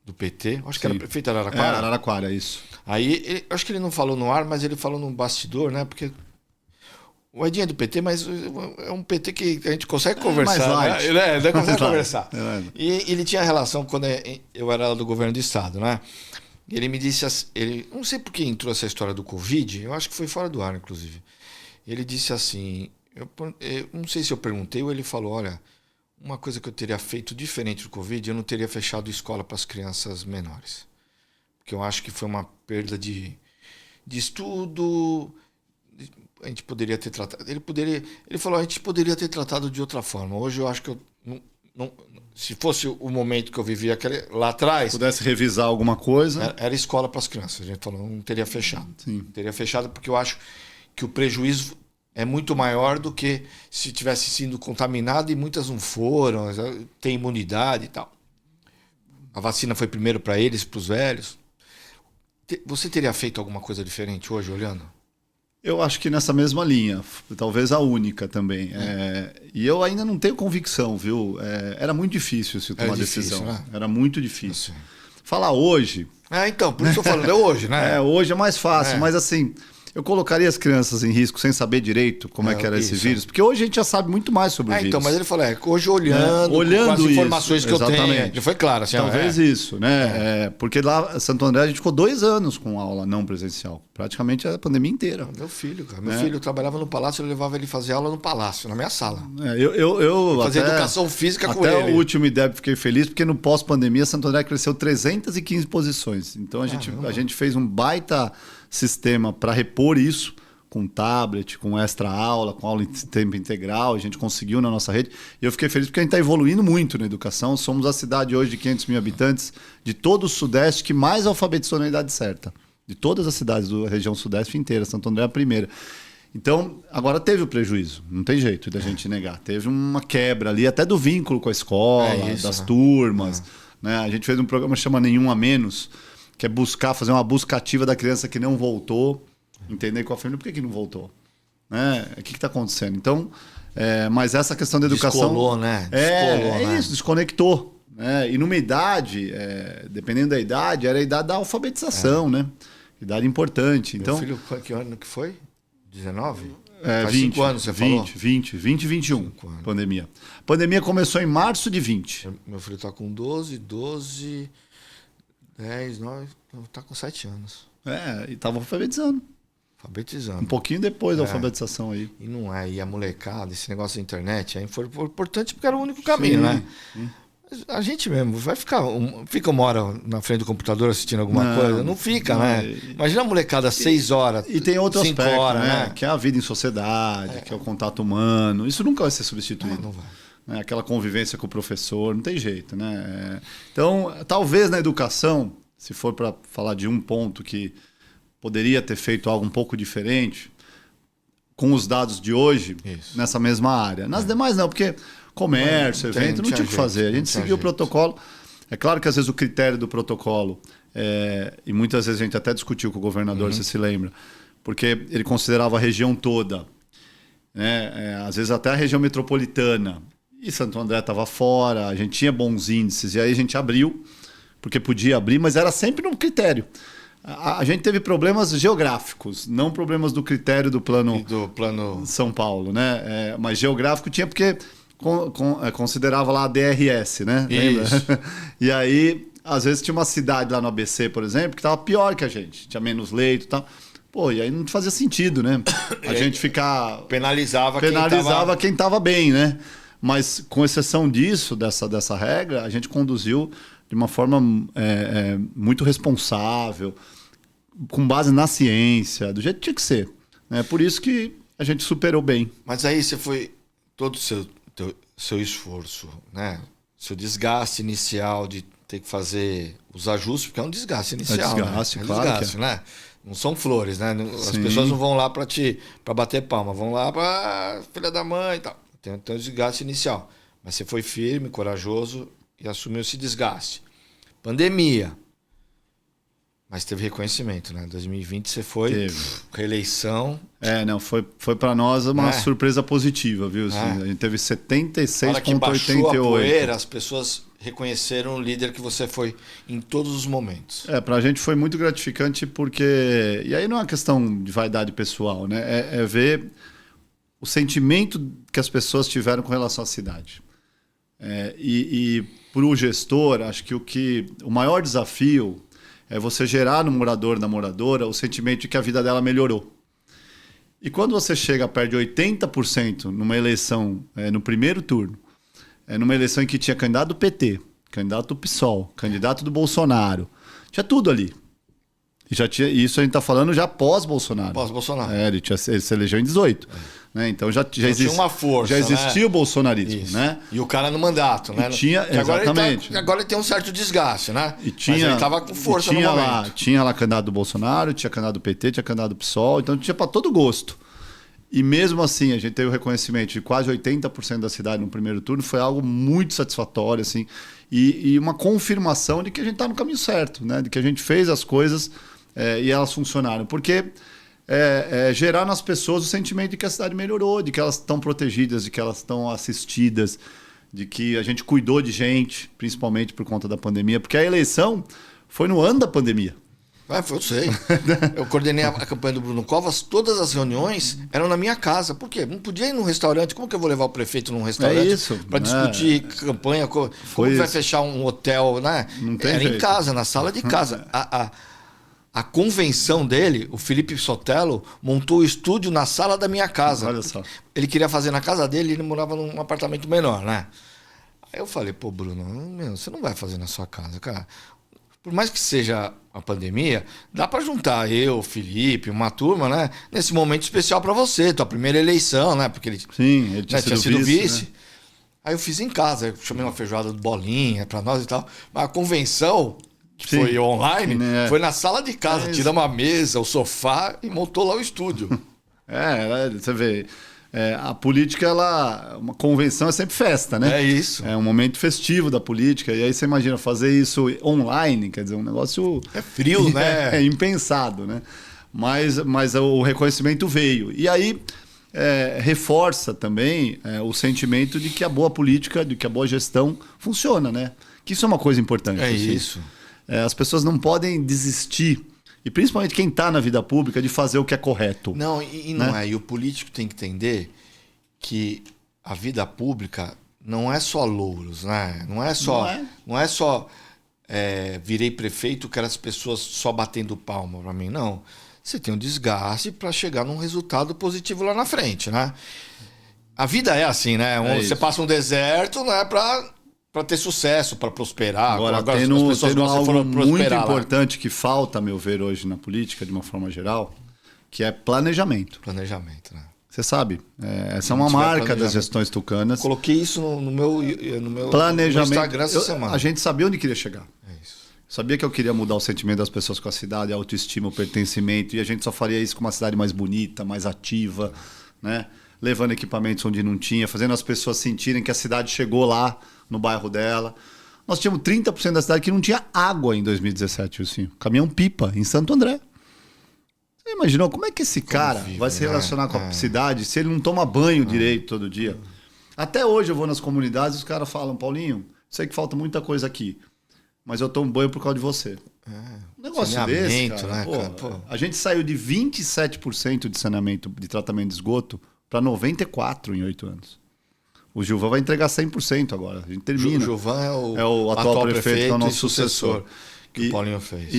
do PT, acho que era prefeito de Araraquara. Araraquara, isso. Aí, acho que ele não falou no ar, mas ele falou no bastidor, né? Porque o Edinho é do PT, mas é um PT que a gente consegue conversar. Mais light. Né? Consegue conversar. É. E ele tinha relação quando eu era do governo do estado, né? Ele me disse, não sei por que entrou essa história do Covid, eu acho que foi fora do ar, inclusive. Ele disse assim, eu não sei se eu perguntei ou ele falou, olha, uma coisa que eu teria feito diferente do Covid, eu não teria fechado escola para as crianças menores. Porque eu acho que foi uma perda de estudo. A gente poderia ter tratado. Ele falou, a gente poderia ter tratado de outra forma. Hoje eu acho que eu não, se fosse o momento que eu vivia lá atrás, pudesse revisar alguma coisa, era escola para as crianças. A gente falou, não teria fechado. Sim. Não teria fechado porque eu acho que o prejuízo é muito maior do que se tivesse sido contaminado e muitas não foram, tem imunidade e tal. A vacina foi primeiro para eles, para os velhos. Você teria feito alguma coisa diferente hoje, olhando? Eu acho que nessa mesma linha, talvez a única também. E eu ainda não tenho convicção, viu? Era muito difícil se tomar decisão. Né? Era muito difícil. Falar hoje... então, por isso eu falo, hoje, né? Hoje é mais fácil, mas assim... Eu colocaria as crianças em risco sem saber direito como é que era esse vírus, porque hoje a gente já sabe muito mais sobre o vírus. Então, mas ele falou, hoje olhando com as informações isso, que eu tenho, já foi claro. Assim, talvez isso, né? Porque lá em Santo André a gente ficou 2 anos com aula não presencial, praticamente a pandemia inteira. Meu filho, cara. Meu filho trabalhava no palácio, eu levava ele fazer aula no palácio, na minha sala. Eu fazia educação física com ele. Até o último IDEB fiquei feliz, porque no pós-pandemia Santo André cresceu 315 posições. Então a gente fez um baita sistema para repor isso, com tablet, com extra aula, com aula em tempo integral, a gente conseguiu na nossa rede. E eu fiquei feliz porque a gente está evoluindo muito na educação. Somos a cidade hoje de 500 mil habitantes, de todo o Sudeste, que mais alfabetizou na idade certa. De todas as cidades da região Sudeste inteira, Santo André é a primeira. Então, agora teve o prejuízo, não tem jeito da gente negar. Teve uma quebra ali, até do vínculo com a escola, das turmas. Né? A gente fez um programa que chama Nenhum a Menos, que é fazer uma busca ativa da criança que não voltou, entender com a família por que não voltou. Né? O que está acontecendo? Então, mas essa questão da educação... Descolou, né? Descolou, isso, desconectou. Né? E numa idade, dependendo da idade, era a idade da alfabetização, né? Idade importante. Então, meu filho, que ano que foi? 19? Faz 20, 5 anos, você falou? 20 e 21, pandemia. A pandemia começou em março de 20. Meu filho está com 12, 10, 9, tá com 7 anos. E tava alfabetizando. Um pouquinho depois da alfabetização aí. E não é, e a molecada, esse negócio da internet, aí foi importante porque era o único caminho, né? Mas a gente mesmo vai fica uma hora na frente do computador assistindo alguma coisa, não fica, né? Imagina a molecada 6 horas, e tem outro 5 aspecto, horas, né? Que é a vida em sociedade, que é o contato humano. Isso nunca vai ser substituído. Não vai. Aquela convivência com o professor, não tem jeito, né? Então, talvez na educação, se for para falar de um ponto que poderia ter feito algo um pouco diferente, com os dados de hoje, nessa mesma área. Nas demais não, porque comércio, evento, não tinha o que fazer. A gente seguiu o protocolo. É claro que às vezes o critério do protocolo, e muitas vezes a gente até discutiu com o governador, você se lembra, porque ele considerava a região toda, né? Às vezes até a região metropolitana. E Santo André estava fora, a gente tinha bons índices, e aí a gente abriu, porque podia abrir, mas era sempre no critério. A gente teve problemas geográficos, não problemas do critério do plano São Paulo, né? Mas geográfico tinha porque considerava lá a DRS, né? Lembra? E aí, às vezes tinha uma cidade lá no ABC, por exemplo, que estava pior que a gente, tinha menos leito e tal. Pô, e aí não fazia sentido, né? A gente ficar... Penalizava quem estava bem, né? Mas, com exceção disso, dessa regra, a gente conduziu de uma forma muito responsável, com base na ciência, do jeito que tinha que ser. Por isso que a gente superou bem. Mas aí você foi todo o seu esforço, né? Seu desgaste inicial de ter que fazer os ajustes, porque é um desgaste inicial. Desgaste, né? claro Desgaste, né? Não são flores, né? As Sim. pessoas não vão lá para bater palma, vão lá para filha da mãe e tal. Tem um desgaste inicial. Mas você foi firme, corajoso e assumiu esse desgaste. Pandemia. Mas teve reconhecimento, né? Em 2020 você foi reeleição. Não, foi para nós uma surpresa positiva, viu? Assim, a gente teve 76,88. As pessoas reconheceram o líder que você foi em todos os momentos. Pra gente foi muito gratificante porque... E aí não é uma questão de vaidade pessoal, né? É ver o sentimento que as pessoas tiveram com relação à cidade. E para o gestor, acho que o maior desafio é você gerar no morador, na moradora, o sentimento de que a vida dela melhorou. E quando você chega perto de 80% numa eleição, no primeiro turno, numa eleição em que tinha candidato do PT, candidato do PSOL, candidato do Bolsonaro, tinha tudo ali. E já tinha, isso a gente está falando já pós-Bolsonaro. Pós-Bolsonaro. Ele se elegeu em 18. Né? Então já tinha uma força. Já existia, né? o bolsonarismo. Né? E o cara no mandato. Né? Exatamente. Agora ele tem um certo desgaste, né? Mas ele estava com força no momento. Tinha lá candidato do Bolsonaro, tinha candidato do PT, tinha candidato do PSOL, então tinha para todo gosto. E mesmo assim, a gente teve o reconhecimento de quase 80% da cidade no primeiro turno, foi algo muito satisfatório, assim, e uma confirmação de que a gente está no caminho certo, né? De que a gente fez as coisas e elas funcionaram. Porque gerar nas pessoas o sentimento de que a cidade melhorou, de que elas estão protegidas, de que elas estão assistidas, de que a gente cuidou de gente, principalmente por conta da pandemia, porque a eleição foi no ano da pandemia. Eu sei. Eu coordenei a campanha do Bruno Covas, todas as reuniões eram na minha casa. Por quê? Não podia ir num restaurante. Como que eu vou levar o prefeito num restaurante para discutir campanha? Como vai fechar um hotel, né? Não tem Era jeito. em casa, na sala de casa. A convenção dele, o Felipe Sotelo, montou o estúdio na sala da minha casa. Olha só. Ele queria fazer na casa dele, ele morava num apartamento menor, né? Aí eu falei, pô, Bruno, você não vai fazer na sua casa, cara. Por mais que seja a pandemia, dá para juntar eu, o Felipe, uma turma, né? Nesse momento especial para você, tua primeira eleição, né? Porque ele tinha sido vice. Né? Aí eu fiz em casa, eu chamei uma feijoada de bolinha para nós e tal. Mas a convenção, que foi online, foi na sala de casa. Tiramos a mesa, o sofá e montou lá o estúdio. Você vê... a política, uma convenção é sempre festa, né? É isso. É um momento festivo da política. E aí você imagina fazer isso online, quer dizer, um negócio... É frio, né? É impensado, né? Mas o reconhecimento veio. E aí reforça também o sentimento de que a boa política, de que a boa gestão funciona, né? Que isso é uma coisa importante. Isso. As pessoas não podem desistir, e principalmente quem está na vida pública, de fazer o que é correto. Não, não é. E o político tem que entender que a vida pública não é só louros, né? Não é só virei prefeito, que as pessoas só batendo palma para mim. Não. Você tem um desgaste para chegar num resultado positivo lá na frente, né? A vida é assim, né? Você passa um deserto, não é para ter sucesso, para prosperar. Agora as pessoas algo muito importante que falta, a meu ver, hoje na política, de uma forma geral, que é planejamento. Planejamento, né? Você sabe, essa é uma marca das gestões tucanas. Coloquei isso no meu planejamento. No Instagram essa semana. A gente sabia onde queria chegar. É isso. Sabia que eu queria mudar o sentimento das pessoas com a cidade, a autoestima, o pertencimento, e a gente só faria isso com uma cidade mais bonita, mais ativa, né? Levando equipamentos onde não tinha, fazendo as pessoas sentirem que a cidade chegou lá no bairro dela. Nós tínhamos 30% da cidade que não tinha água em 2017, assim. Caminhão-pipa, em Santo André. Você imaginou como é que esse cara vai se relacionar com a cidade se ele não toma banho direito todo dia? Até hoje eu vou nas comunidades e os caras falam, Paulinho, sei que falta muita coisa aqui, mas eu tomo banho por causa de você. Um negócio desse, cara, né, a gente saiu de 27% de saneamento, de tratamento de esgoto, para 94% em 8 anos. O Gilvan vai entregar 100% agora. A gente termina. O Gilvan é o atual prefeito, que é o nosso sucessor. Que o Paulinho fez.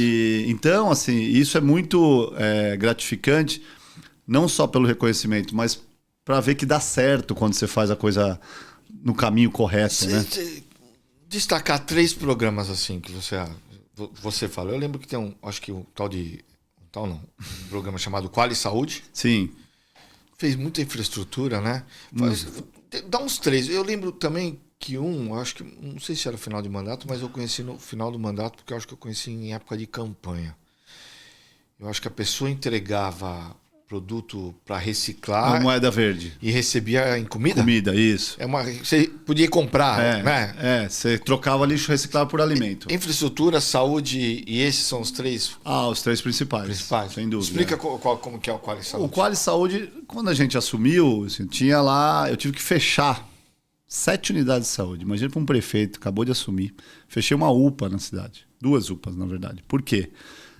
Então, assim, isso é muito gratificante, não só pelo reconhecimento, mas para ver que dá certo quando você faz a coisa no caminho correto, né? Destacar 3 programas assim que você fala. Eu lembro que tem um programa chamado Quali Saúde. Sim. fez muita infraestrutura, né? Dá uns 3. Eu lembro também que acho que, não sei se era final de mandato, mas eu conheci no final do mandato, porque eu acho que eu conheci em época de campanha. Eu acho que a pessoa entregava produto para reciclar. A moeda verde. E recebia em comida? Comida, isso. Você podia comprar, né? Você trocava lixo reciclável por alimento. Infraestrutura, saúde, e esses são os 3? Os 3 principais. Sem dúvida. Explica como que é o Qualy Saúde. O Qualy Saúde, quando a gente assumiu, assim, tinha lá... Eu tive que fechar 7 unidades de saúde. Imagina para um prefeito, acabou de assumir. Fechei uma UPA na cidade. 2 UPAs, na verdade. Por quê?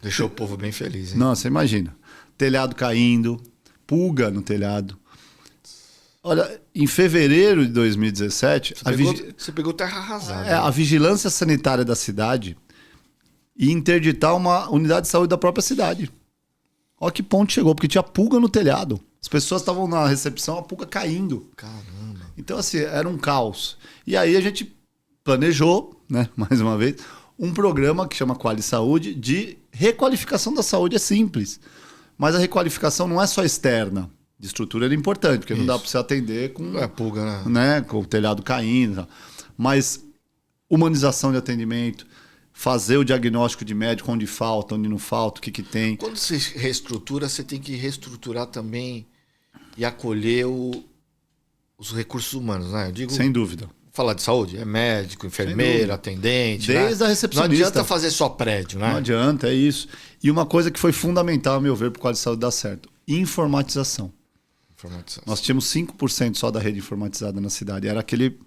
Deixou o povo bem feliz, hein? Não, você imagina. Telhado caindo, pulga no telhado. Olha, em fevereiro de 2017... Você pegou terra arrasada. A vigilância sanitária da cidade ia interditar uma unidade de saúde da própria cidade. Olha que ponto chegou, porque tinha pulga no telhado. As pessoas estavam na recepção, a pulga caindo. Caramba. Então, assim, era um caos. E aí a gente planejou, né, mais uma vez, um programa que chama Qualy Saúde de requalificação da saúde. É simples. Mas a requalificação não é só externa. De estrutura era importante, porque não dá para você atender com, pulga, né, com o telhado caindo. Mas humanização de atendimento, fazer o diagnóstico de médico onde falta, onde não falta, o que tem. Quando você reestrutura, você tem que reestruturar também e acolher os recursos humanos, né? Eu digo, sem dúvida. Falar de saúde, é médico, enfermeiro, atendente. Desde a recepcionista. Não adianta fazer só prédio, né? Não adianta, é isso. E uma coisa que foi fundamental, a meu ver, para o Qualy Saúde dar certo: informatização. Nós tínhamos 5% só da rede informatizada na cidade. Era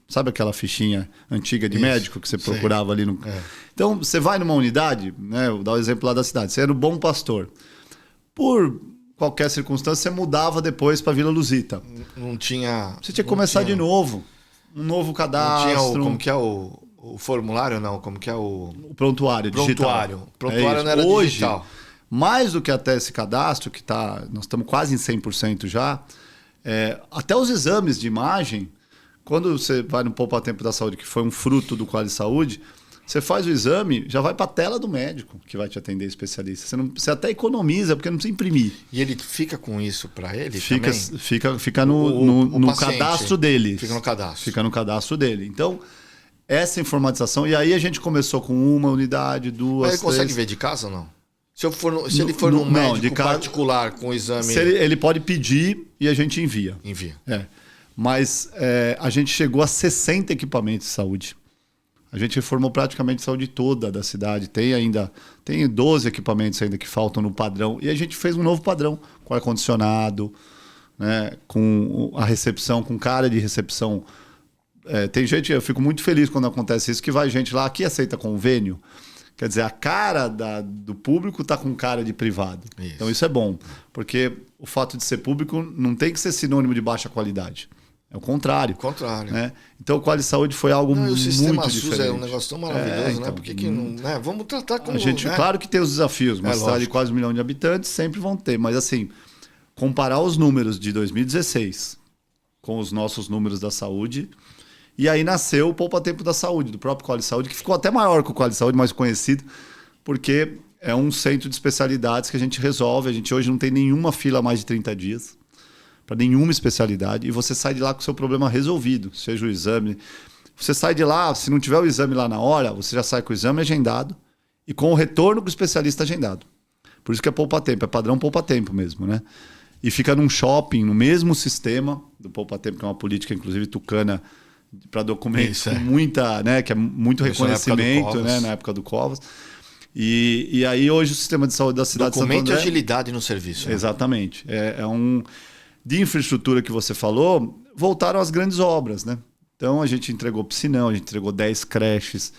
sabe aquela fichinha antiga de médico que você procurava ali no. Então, você vai numa unidade, né? Vou dar o exemplo lá da cidade. Você era o Bom Pastor. Por qualquer circunstância, você mudava depois para Vila Luzita. Não tinha. Você tinha que começar de novo. Um novo cadastro. Não tinha como que é o formulário, não? Como que é o prontuário digital. Prontuário não era hoje, digital. Mais do que até esse cadastro, que nós estamos quase em 100% já, até os exames de imagem, quando você vai no Poupa Tempo da Saúde, que foi um fruto do Qualy Saúde, você faz o exame, já vai para a tela do médico que vai te atender, especialista. Você até economiza, porque não precisa imprimir. E ele fica com isso para ele fica, também? Fica no cadastro dele. Fica no cadastro. Fica no cadastro dele. Então, essa informatização... E aí a gente começou com 1 unidade, 2, Mas ele 3... consegue ver de casa ou não? Se ele for num médico particular com o exame... Ele pode pedir e a gente envia. Mas a gente chegou a 60 equipamentos de saúde. A gente reformou praticamente a saúde toda da cidade. Tem 12 equipamentos ainda que faltam no padrão. E a gente fez um novo padrão, com ar-condicionado, né, com a recepção, com cara de recepção. Tem gente, eu fico muito feliz quando acontece isso, que vai gente lá, aqui aceita convênio. Quer dizer, a cara do público está com cara de privado. Isso. Então isso é bom, porque o fato de ser público não tem que ser sinônimo de baixa qualidade. É o contrário. Né? Então o Qualy Saúde foi algo muito diferente. O sistema SUS é um negócio tão maravilhoso, né? Por que não... Né? Vamos tratar como... Claro que tem os desafios. Uma cidade de quase 1 milhão de habitantes sempre vão ter. Mas assim, comparar os números de 2016 com os nossos números da saúde... E aí nasceu o Poupa Tempo da Saúde, do próprio Qualy Saúde, que ficou até maior que o Qualy Saúde, mais conhecido, porque é um centro de especialidades que a gente resolve. A gente hoje não tem nenhuma fila a mais de 30 dias para nenhuma especialidade. E você sai de lá com o seu problema resolvido, seja o exame. Você sai de lá, se não tiver o exame lá na hora, você já sai com o exame agendado e com o retorno com o especialista agendado. Por isso que é Poupa Tempo, é padrão Poupa Tempo mesmo, né? E fica num shopping, no mesmo sistema do Poupa Tempo, que é uma política, inclusive, tucana, para documentos com muita, né, que é muito reconhecimento, na época do Covas. E aí hoje o sistema de saúde da cidade de Santo André... Documento e agilidade no serviço. Exatamente. De infraestrutura que você falou, voltaram as grandes obras, né? Então a gente entregou piscinão, a gente entregou 10 creches,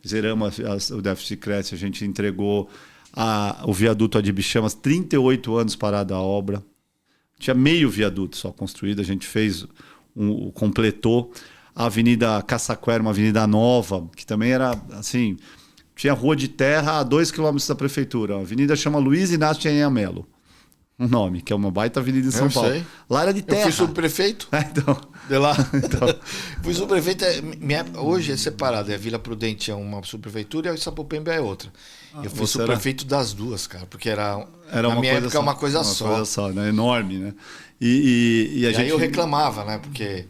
zeramos o déficit de creche, a gente entregou o viaduto Adibichamas, 38 anos parada a obra. Tinha meio viaduto só construído, a gente fez, completou. A Avenida Caçaquera, uma avenida nova, que também era assim, tinha rua de terra a 2 quilômetros da prefeitura. A avenida chama Luiz Inácio de Anhamelo. um nome, que é uma baita avenida em São Paulo. Sei. Lá era de terra. Eu fui subprefeito. Então. De lá. Então. Fui subprefeito. Hoje é separado. É Vila Prudente é uma subprefeitura e a Sapopemba é outra. Eu fui subprefeito das duas, cara. Porque era na uma minha coisa época só, uma coisa só. Uma coisa só, né? Enorme, né? E aí eu reclamava, né? Porque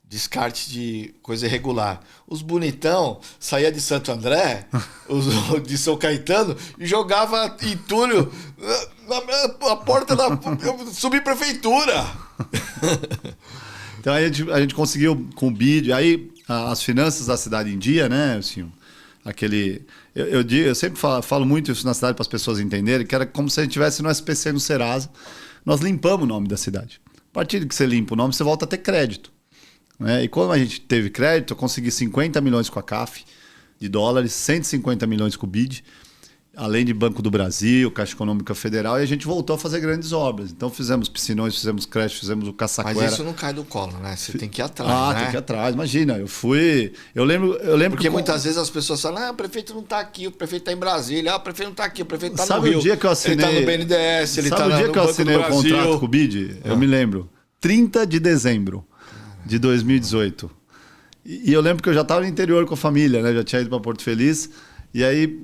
descarte de coisa irregular. Os bonitão saía de Santo André, de São Caetano, e jogava entulho na porta da subprefeitura. Então aí a gente conseguiu com o BID, aí as finanças da cidade em dia, né, assim, aquele... Eu sempre falo muito isso na cidade para as pessoas entenderem, que era como se a gente estivesse no SPC, no Serasa, nós limpamos o nome da cidade. A partir que você limpa o nome, você volta a ter crédito. Né? E quando a gente teve crédito, eu consegui 50 milhões com a CAF de dólares, 150 milhões com o BID, além de Banco do Brasil, Caixa Econômica Federal, e a gente voltou a fazer grandes obras. Então fizemos piscinões, fizemos creche, fizemos o Caçaquera. Mas isso não cai do colo, né? Você tem que ir atrás, né? Tem que ir atrás. Imagina, eu lembro porque que muitas vezes as pessoas falam, o prefeito não está aqui, o prefeito está em Brasília, o prefeito não está aqui, o prefeito está no Rio. Sabe o dia que eu assinei... Ele está no BNDES, ele está no Banco do Brasil. Sabe o dia que eu assinei o contrato com o BID? Eu me lembro. 30 de dezembro de 2018. E eu lembro que eu já estava no interior com a família, né? Já tinha ido para Porto Feliz. E aí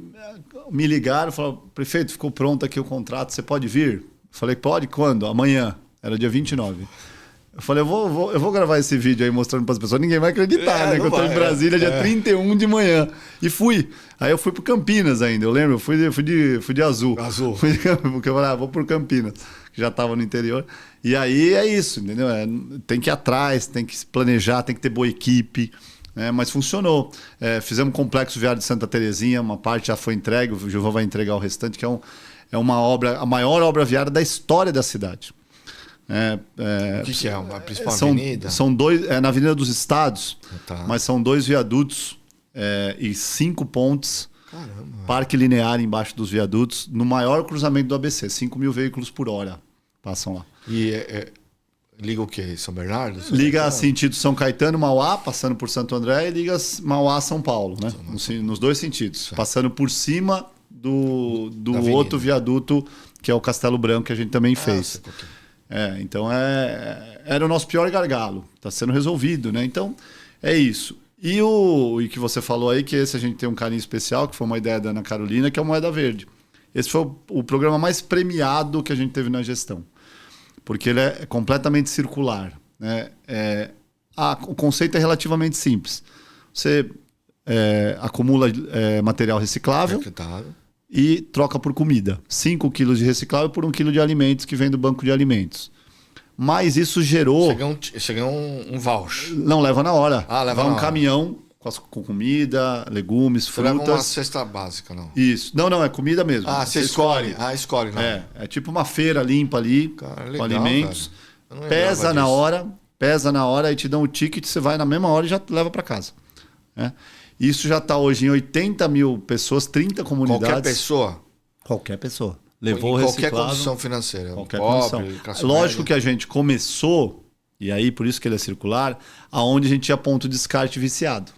me ligaram, falaram, prefeito, ficou pronto aqui o contrato, você pode vir? Eu falei, pode? Quando? Amanhã. Era dia 29. Eu falei, eu vou gravar esse vídeo aí mostrando para as pessoas. Ninguém vai acreditar, né? Que eu estou em Brasília dia 31 de manhã. E fui. Aí eu fui para Campinas ainda. Eu lembro, eu fui de azul. Porque eu falei, vou por Campinas, que já estava no interior. E aí é isso, entendeu? Tem que ir atrás, tem que se planejar, tem que ter boa equipe. Mas funcionou. Fizemos um complexo viário de Santa Terezinha, uma parte já foi entregue, o Gilvão vai entregar o restante, que é uma obra, a maior obra viária da história da cidade. O que é? A principal avenida? São dois, na Avenida dos Estados, tá. Mas são 2 viadutos e 5 pontes. Caramba. Parque linear embaixo dos viadutos, no maior cruzamento do ABC, 5 mil veículos por hora passam lá. E liga o quê? São Bernardo? Liga sentido São Caetano, Mauá, passando por Santo André, e liga Mauá, São Paulo, né? Nos dois sentidos. Certo. Passando por cima do outro viaduto, que é o Castelo Branco, que a gente também fez. Então era o nosso pior gargalo. Está sendo resolvido, né? Então é isso. E que você falou aí, que esse a gente tem um carinho especial, que foi uma ideia da Ana Carolina, que é o Moeda Verde. Esse foi o programa mais premiado que a gente teve na gestão. Porque ele é completamente circular. Né? O conceito é relativamente simples. Você acumula material reciclável e troca por comida. 5 quilos de reciclável por 1 quilo de alimentos que vem do banco de alimentos. Mas isso gerou... Chega um voucher. Não, leva na hora. Leva Vai um caminhão com comida, legumes, frutas. Leva uma cesta básica, não? Isso. Não, é comida mesmo. Você escolhe. Escolhe, não. É tipo uma feira limpa ali, cara, legal, com alimentos. Pesa na hora, aí te dão o ticket, você vai na mesma hora e já leva para casa. Isso já está hoje em 80 mil pessoas, 30 comunidades. Qualquer pessoa. Levou em qualquer condição financeira. Qualquer condição. Lógico que a gente começou, e aí por isso que ele é circular, aonde a gente tinha ponto de descarte viciado.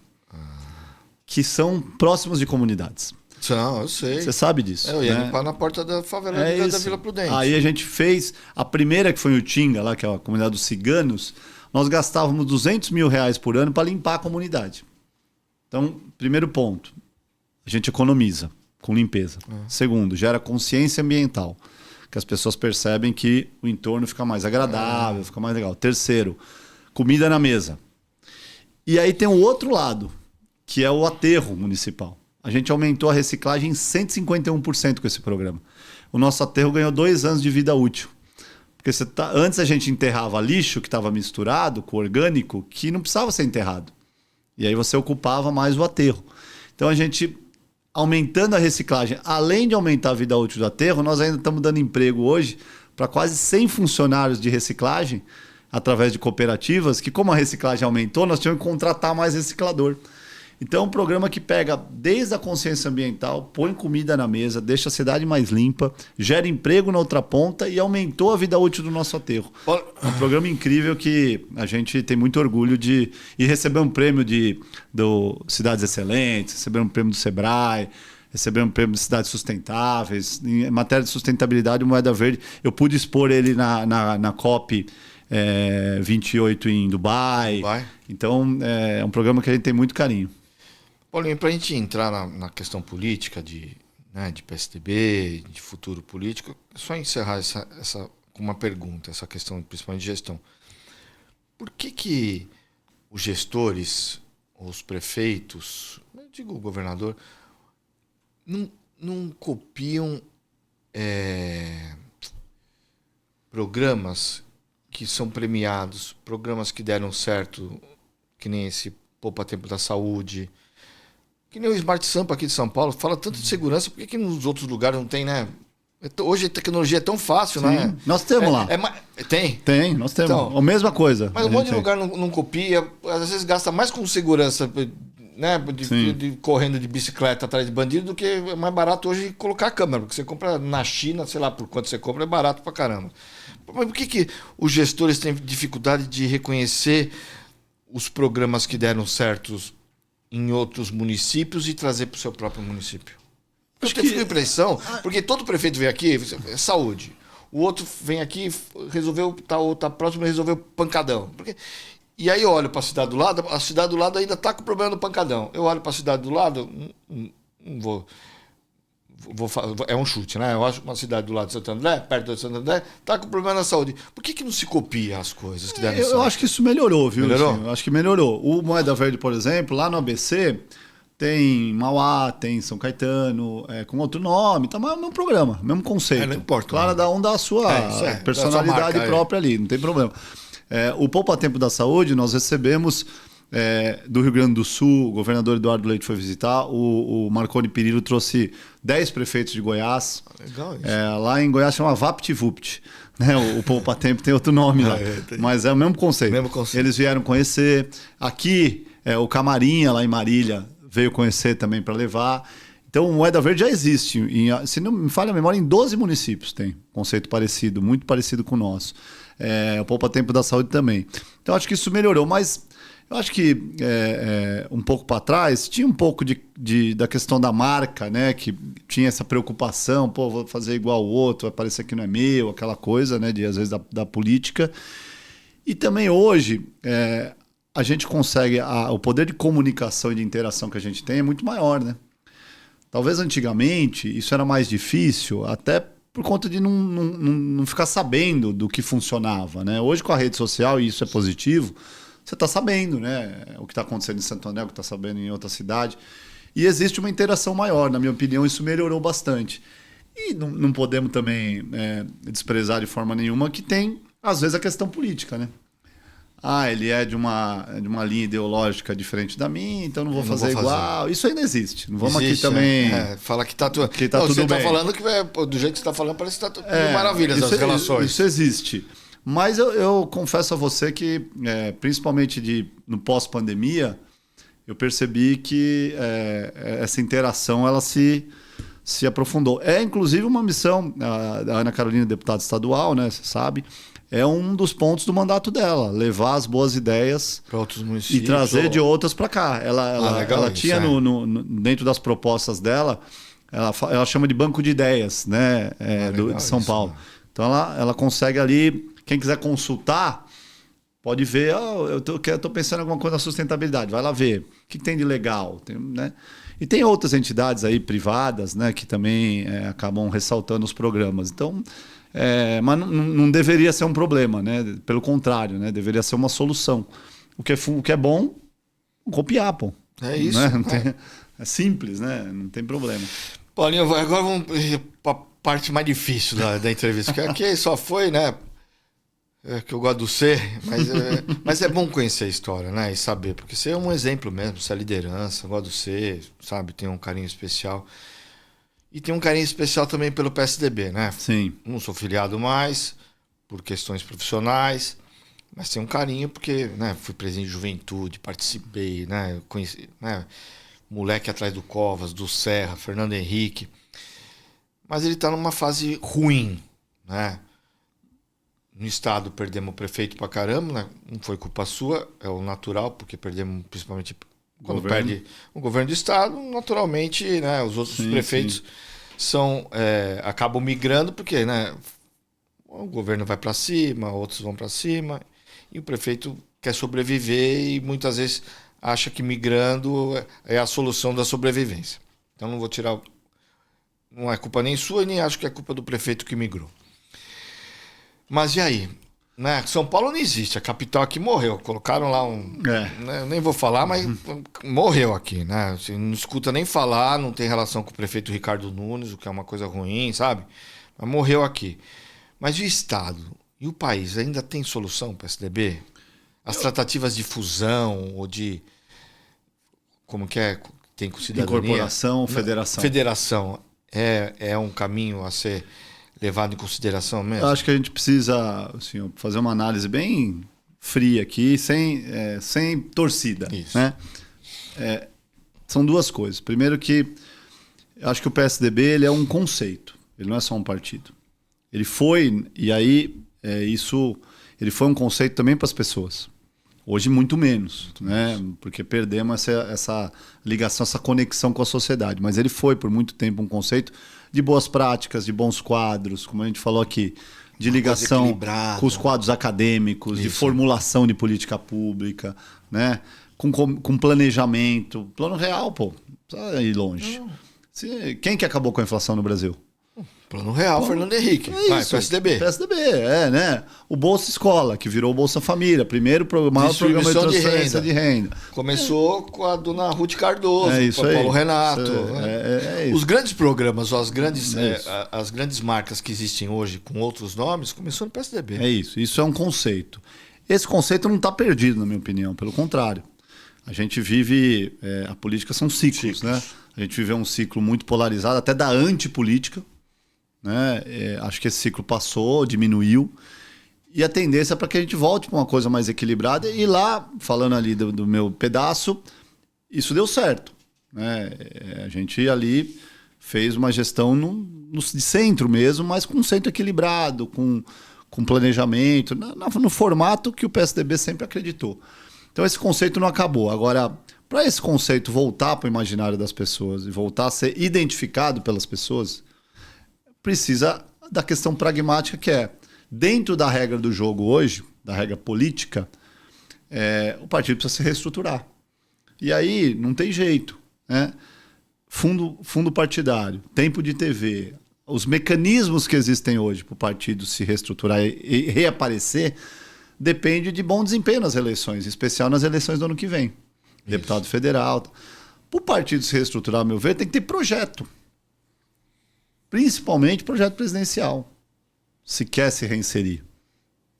Que são próximos de comunidades. Não, eu sei. Você sabe disso. Eu ia limpar na porta da favela da Vila Prudente. Aí a gente fez, a primeira que foi em Utinga, lá, que é a comunidade dos ciganos, nós gastávamos R$200 mil por ano para limpar a comunidade. Então, primeiro ponto, a gente economiza com limpeza. Segundo, gera consciência ambiental, que as pessoas percebem que o entorno fica mais agradável, fica mais legal. Terceiro, comida na mesa. E aí tem o outro lado, que é o aterro municipal. A gente aumentou a reciclagem em 151% com esse programa. O nosso aterro ganhou 2 anos de vida útil. Porque antes a gente enterrava lixo que estava misturado com orgânico, que não precisava ser enterrado. E aí você ocupava mais o aterro. Então a gente, aumentando a reciclagem, além de aumentar a vida útil do aterro, nós ainda estamos dando emprego hoje para quase 100 funcionários de reciclagem, através de cooperativas, que como a reciclagem aumentou, nós tínhamos que contratar mais reciclador. Então é um programa que pega desde a consciência ambiental, põe comida na mesa, deixa a cidade mais limpa, gera emprego na outra ponta e aumentou a vida útil do nosso aterro. É um programa incrível que a gente tem muito orgulho de... E receber um prêmio do Cidades Excelentes, receber um prêmio do Sebrae. recebemos prêmio de cidades sustentáveis. Em matéria de sustentabilidade, o Moeda Verde, eu pude expor ele na COP 28 em Dubai. Então, é um programa que a gente tem muito carinho. Paulinho, para a gente entrar na questão política de PSDB, de futuro político, só encerrar essa com uma pergunta, essa questão principalmente de gestão. Por que os gestores, os prefeitos, eu digo o governador, não copiam programas que são premiados, programas que deram certo, que nem esse Poupa Tempo da Saúde, que nem o Smart Sampa aqui de São Paulo, fala tanto de segurança, por que nos outros lugares não tem, né? Hoje a tecnologia é tão fácil, né? Nós temos lá. Tem, nós temos. Então, a mesma coisa. Mas um monte de lugar não copia, às vezes gasta mais com segurança, né? Correndo de bicicleta atrás de bandido, do que é mais barato hoje colocar a câmera, porque você compra na China, sei lá por quanto você compra, é barato pra caramba. Mas por que os gestores têm dificuldade de reconhecer os programas que deram certos em outros municípios e trazer para o seu próprio município? Eu tenho a impressão, porque todo prefeito vem aqui, saúde. O outro vem aqui, resolveu, tá próximo, resolveu pancadão. E aí eu olho para a cidade do lado ainda está com o problema do pancadão. Eu olho para a cidade do lado, não vou. É um chute, né? Eu acho uma cidade do lado de Santo André, perto de Santo André, está com problema na saúde. Por que não se copia as coisas que deram certo? Eu acho que isso melhorou, viu? Melhorou? Eu acho que melhorou. O Moeda Verde, por exemplo, lá no ABC, tem Mauá, tem São Caetano, com outro nome, tá, mas é o mesmo programa, mesmo conceito. Não importa. Claro, cada um dá a sua personalidade da sua marca, própria ali, não tem problema. O Poupa Tempo da Saúde, nós recebemos do Rio Grande do Sul, o governador Eduardo Leite foi visitar, o Marconi Perillo trouxe 10 prefeitos de Goiás. Legal isso. Lá em Goiás chama VaptVupt. Né? O Poupa Tempo tem outro nome lá, mas é o mesmo conceito. Eles vieram conhecer. Aqui, o Camarinha, lá em Marília, veio conhecer também para levar. Então, o Moeda Verde já existe. Se não me falha a memória, em 12 municípios tem conceito parecido, muito parecido com o nosso. O Poupa Tempo da Saúde também. Então, acho que isso melhorou, mas eu acho que um pouco para trás tinha um pouco da questão da marca, né? Que tinha essa preocupação, vou fazer igual o outro, vai parecer que não é meu, aquela coisa, né? Às vezes da política. E também hoje a gente consegue, o poder de comunicação e de interação que a gente tem é muito maior, né? Talvez antigamente isso era mais difícil, até por conta de não ficar sabendo do que funcionava, né? Hoje com a rede social, e isso é positivo, você está sabendo, né? O que está acontecendo em Santo André, o que está sabendo em outra cidade. E existe uma interação maior, na minha opinião, isso melhorou bastante. E não podemos também desprezar de forma nenhuma que tem, às vezes, a questão política, né? Ele é de uma linha ideológica diferente da minha, então não vou fazer igual. Isso ainda existe. Não vamos existe, aqui também. Fala que tá tudo. Que tá tudo você bem. Tá falando que do jeito que você está falando, parece que está tudo maravilhas as relações. Isso existe. Mas eu confesso a você que, principalmente no pós-pandemia, eu percebi que essa interação ela se aprofundou. Inclusive, uma missão, a Ana Carolina, deputada estadual, né, você sabe, é um dos pontos do mandato dela, levar as boas ideias para outros municípios e trazer de outras para cá. Ela tinha dentro das propostas dela, ela chama de banco de ideias, né, de São Paulo. Então ela consegue ali, quem quiser consultar, pode ver, eu tô pensando em alguma coisa na sustentabilidade, vai lá ver o que tem de legal, né? E tem outras entidades aí privadas, né, que também acabam ressaltando os programas. Então, mas não deveria ser um problema, né? Pelo contrário, né? Deveria ser uma solução. O que é bom, copiar, pô. É isso. Né? É simples, né? Não tem problema. Paulinho, agora vamos para a parte mais difícil da entrevista, que aqui só foi, né? Que eu gosto do C, mas é bom conhecer a história, né? E saber, porque você é um exemplo mesmo, você é liderança, eu gosto do C, sabe? Tem um carinho especial. E tem um carinho especial também pelo PSDB, né? Sim. Não sou filiado mais, por questões profissionais, mas tem um carinho porque, né, fui presidente de juventude, participei, né? Conheci, né? Moleque atrás do Covas, do Serra, Fernando Henrique. Mas ele está numa fase ruim, né? No estado perdemos o prefeito pra caramba, né? Não foi culpa sua, é o natural, porque perdemos principalmente Quando perde o governo do estado, naturalmente, né, os outros prefeitos acabam migrando, porque, né, o governo vai para cima, outros vão para cima, e o prefeito quer sobreviver e muitas vezes acha que migrando é a solução da sobrevivência. Então não vou tirar... Não é culpa nem sua, nem acho que é culpa do prefeito que migrou. Mas e aí? Né? São Paulo não existe, a capital aqui morreu. Colocaram lá né? Nem vou falar, mas morreu aqui. Né? Você não escuta nem falar, não tem relação com o prefeito Ricardo Nunes, o que é uma coisa ruim, sabe? Mas morreu aqui. Mas e o Estado? E o país? Ainda tem solução para o PSDB? As tratativas de fusão ou de... Como que é? Tem com cidadania? Incorporação, federação. Federação é um caminho a ser levado em consideração mesmo? Eu acho que a gente precisa assim, fazer uma análise bem fria aqui, sem torcida. Isso. Né? São duas coisas. Primeiro que eu acho que o PSDB ele é um conceito, ele não é só um partido. Ele foi, e aí ele foi um conceito também para as pessoas. Hoje muito menos, né? Porque perdemos essa ligação, essa conexão com a sociedade. Mas ele foi por muito tempo um conceito de boas práticas, de bons quadros, como a gente falou aqui, de ligação com os quadros acadêmicos, de formulação de política pública, né? Com planejamento. Plano real, pô, não precisa ir longe. Quem que acabou com a inflação no Brasil? Plano Real, Fernando Henrique. PSDB. PSDB, né? O Bolsa Escola, que virou o Bolsa Família, maior programa de transferência de renda. Começou com a dona Ruth Cardoso, com o Paulo Renato. Isso. Os grandes programas, as grandes marcas que existem hoje com outros nomes, começou no PSDB. É isso. Isso é um conceito. Esse conceito não está perdido, na minha opinião. Pelo contrário. A gente vive... a política são ciclos, né? A gente vive um ciclo muito polarizado, até da antipolítica. Né? Acho que esse ciclo passou, diminuiu, e a tendência é para que a gente volte para uma coisa mais equilibrada. E lá, falando ali do meu pedaço, isso deu certo, né? A gente ali fez uma gestão de centro mesmo, mas com um centro equilibrado, com planejamento, no formato que o PSDB sempre acreditou. Então esse conceito não acabou. Agora, para esse conceito voltar para o imaginário das pessoas e voltar a ser identificado pelas pessoas, precisa da questão pragmática, que é, dentro da regra do jogo hoje, da regra política, o partido precisa se reestruturar. E aí não tem jeito. Né? Fundo partidário, tempo de TV, os mecanismos que existem hoje para o partido se reestruturar e reaparecer, depende de bom desempenho nas eleições, em especial nas eleições do ano que vem. Isso. Deputado federal. Para o partido se reestruturar, a meu ver, tem que ter projeto. Principalmente projeto presidencial, se quer se reinserir,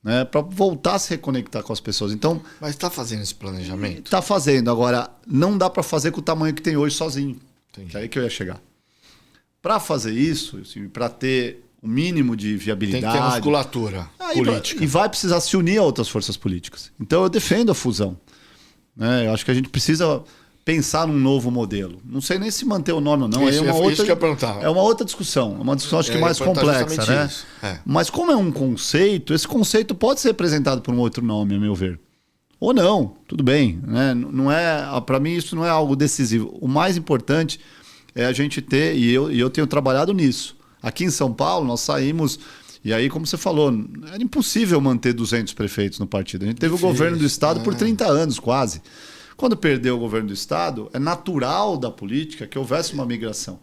né? Para voltar a se reconectar com as pessoas. Então, mas está fazendo esse planejamento? Está fazendo. Agora, não dá para fazer com o tamanho que tem hoje sozinho. Entendi. Que é aí que eu ia chegar. Para fazer isso, assim, para ter o mínimo de viabilidade... Tem que ter musculatura política. E vai precisar se unir a outras forças políticas. Então, eu defendo a fusão. Né? Eu acho que a gente precisa... pensar num novo modelo. Não sei nem se manter o nome ou não. Isso que eu ia perguntar. É uma outra discussão. É uma discussão, acho que mais complexa. Né? Mas como é um conceito, esse conceito pode ser representado por um outro nome, a meu ver. Ou não, tudo bem. Né? Não para mim, isso não é algo decisivo. O mais importante é a gente ter, e eu tenho trabalhado nisso. Aqui em São Paulo, nós saímos... E aí, como você falou, era impossível manter 200 prefeitos no partido. A gente teve o governo do Estado por 30 anos, quase. Quando perdeu o governo do Estado, é natural da política que houvesse uma migração.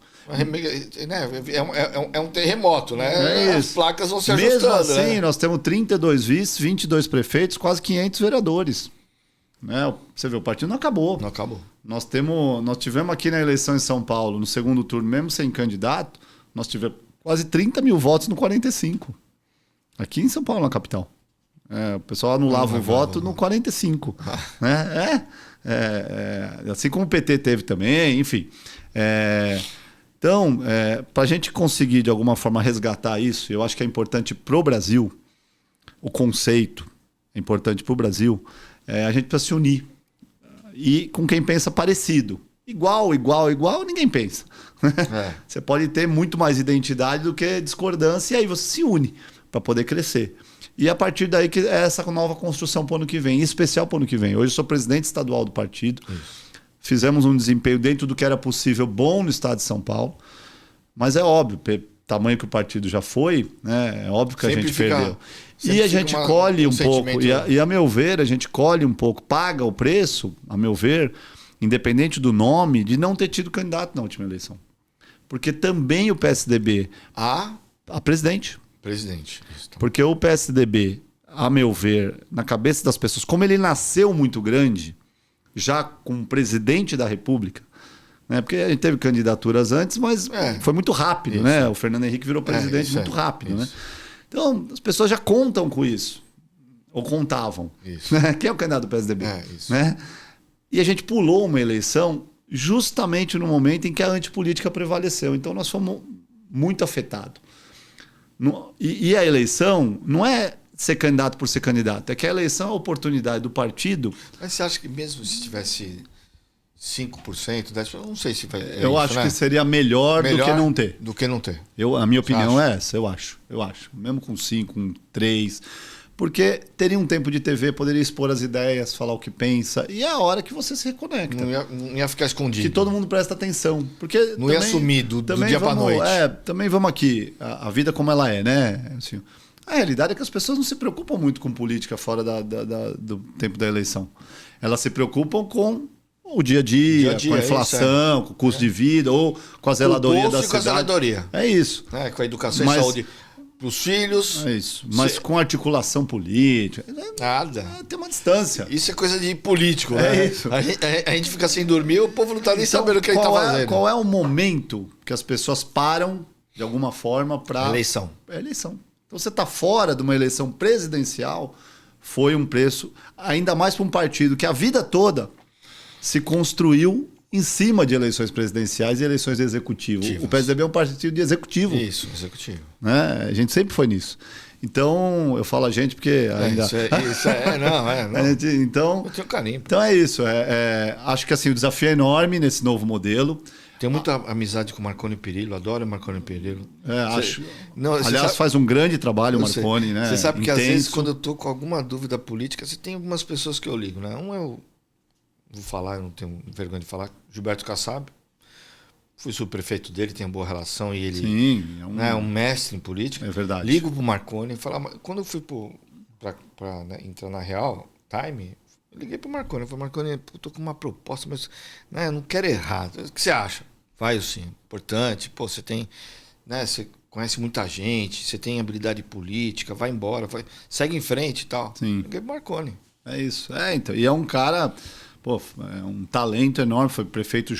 É um terremoto, né? As placas vão se ajustando. Mesmo assim, né? Nós temos 32 vices, 22 prefeitos, quase 500 vereadores. Né? Você vê, o partido não acabou. Não acabou. Nós tivemos aqui na eleição em São Paulo, no segundo turno, mesmo sem candidato, nós tivemos quase 30 mil votos no 45. Aqui em São Paulo, na capital. O pessoal anulava o voto no 45. Né? Assim como o PT teve também, enfim. Então, para a gente conseguir de alguma forma resgatar isso, eu acho que é importante para o Brasil, o conceito é importante para o Brasil, a gente precisa se unir. E com quem pensa parecido. Igual, ninguém pensa. Você pode ter muito mais identidade do que discordância, e aí você se une para poder crescer. E a partir daí que é essa nova construção para o ano que vem, em especial para o ano que vem. Hoje eu sou presidente estadual do partido. Isso. fizemos um desempenho dentro do que era possível bom no estado de São Paulo, mas é óbvio, tamanho que o partido já foi, né? É óbvio que a gente perdeu. E a gente colhe um pouco, e a meu ver, a gente colhe um pouco, paga o preço, a meu ver, independente do nome, de não ter tido candidato na última eleição. Porque também o PSDB... A presidente. Presidente. Porque o PSDB, a meu ver, na cabeça das pessoas, como ele nasceu muito grande, já com presidente da República, né? Porque a gente teve candidaturas antes, mas foi muito rápido, né? O Fernando Henrique virou presidente muito rápido, né? Então, as pessoas já contam com isso. Ou contavam. Né? Quem é o candidato do PSDB? Né? E a gente pulou uma eleição justamente no momento em que a antipolítica prevaleceu. Então, nós fomos muito afetados. E a eleição não é ser candidato por ser candidato. É que a eleição é a oportunidade do partido... Mas você acha que mesmo se tivesse 5%, 10%, eu não sei se vai... eu acho que seria melhor do que não ter. Do que não ter. A minha opinião é essa, eu acho. Mesmo com 5, com 3. Porque teria um tempo de TV, poderia expor as ideias, falar o que pensa. E é a hora que você se reconecta. Não ia ficar escondido. Que todo mundo presta atenção. Porque não ia sumir do dia para noite. Também vamos aqui. A vida como ela é, né? Assim, a realidade é que as pessoas não se preocupam muito com política fora do tempo da eleição. Elas se preocupam com o dia a dia, com a inflação, com o custo de vida, ou com a zeladoria da cidade. Com a zeladoria. É isso. Com a educação e saúde para os filhos. É isso. Mas com articulação política. Nada. Tem uma distância. Isso é coisa de político, né? Isso. A gente fica sem dormir, o povo não está nem sabendo o que ele está fazendo. Qual é o momento que as pessoas param, de alguma forma, para... Eleição. É eleição. Então você está fora de uma eleição presidencial, foi um preço, ainda mais para um partido que a vida toda se construiu em cima de eleições presidenciais e eleições de executivo. O PSDB é um partido de executivo. Isso, executivo. Né? A gente sempre foi nisso. Então, eu falo a gente porque ainda... Não. Então, eu tenho carinho. Então é isso. Acho que assim, o desafio é enorme nesse novo modelo. Tenho muita amizade com o Marconi Perillo, adoro o Marconi Perillo. Acho. Aliás, faz um grande trabalho o Marconi, né? Você sabe que às vezes, quando eu estou com alguma dúvida política, você tem algumas pessoas que eu ligo, né? Vou falar, eu não tenho vergonha de falar, Gilberto Kassab. Fui subprefeito dele, tenho boa relação e ele é um mestre em política. É verdade. Ligo pro Marconi e falo, quando eu fui para entrar na Real Time, eu liguei pro Marconi. Eu falei, Marconi, eu tô com uma proposta, mas eu não quero errar. O que você acha? Vai sim, importante. Pô, você tem, você conhece muita gente, você tem habilidade política, vai embora, segue em frente e tal. Sim. Liguei pro Marconi. É isso. Então, e é um cara... é um talento enorme, foi prefeito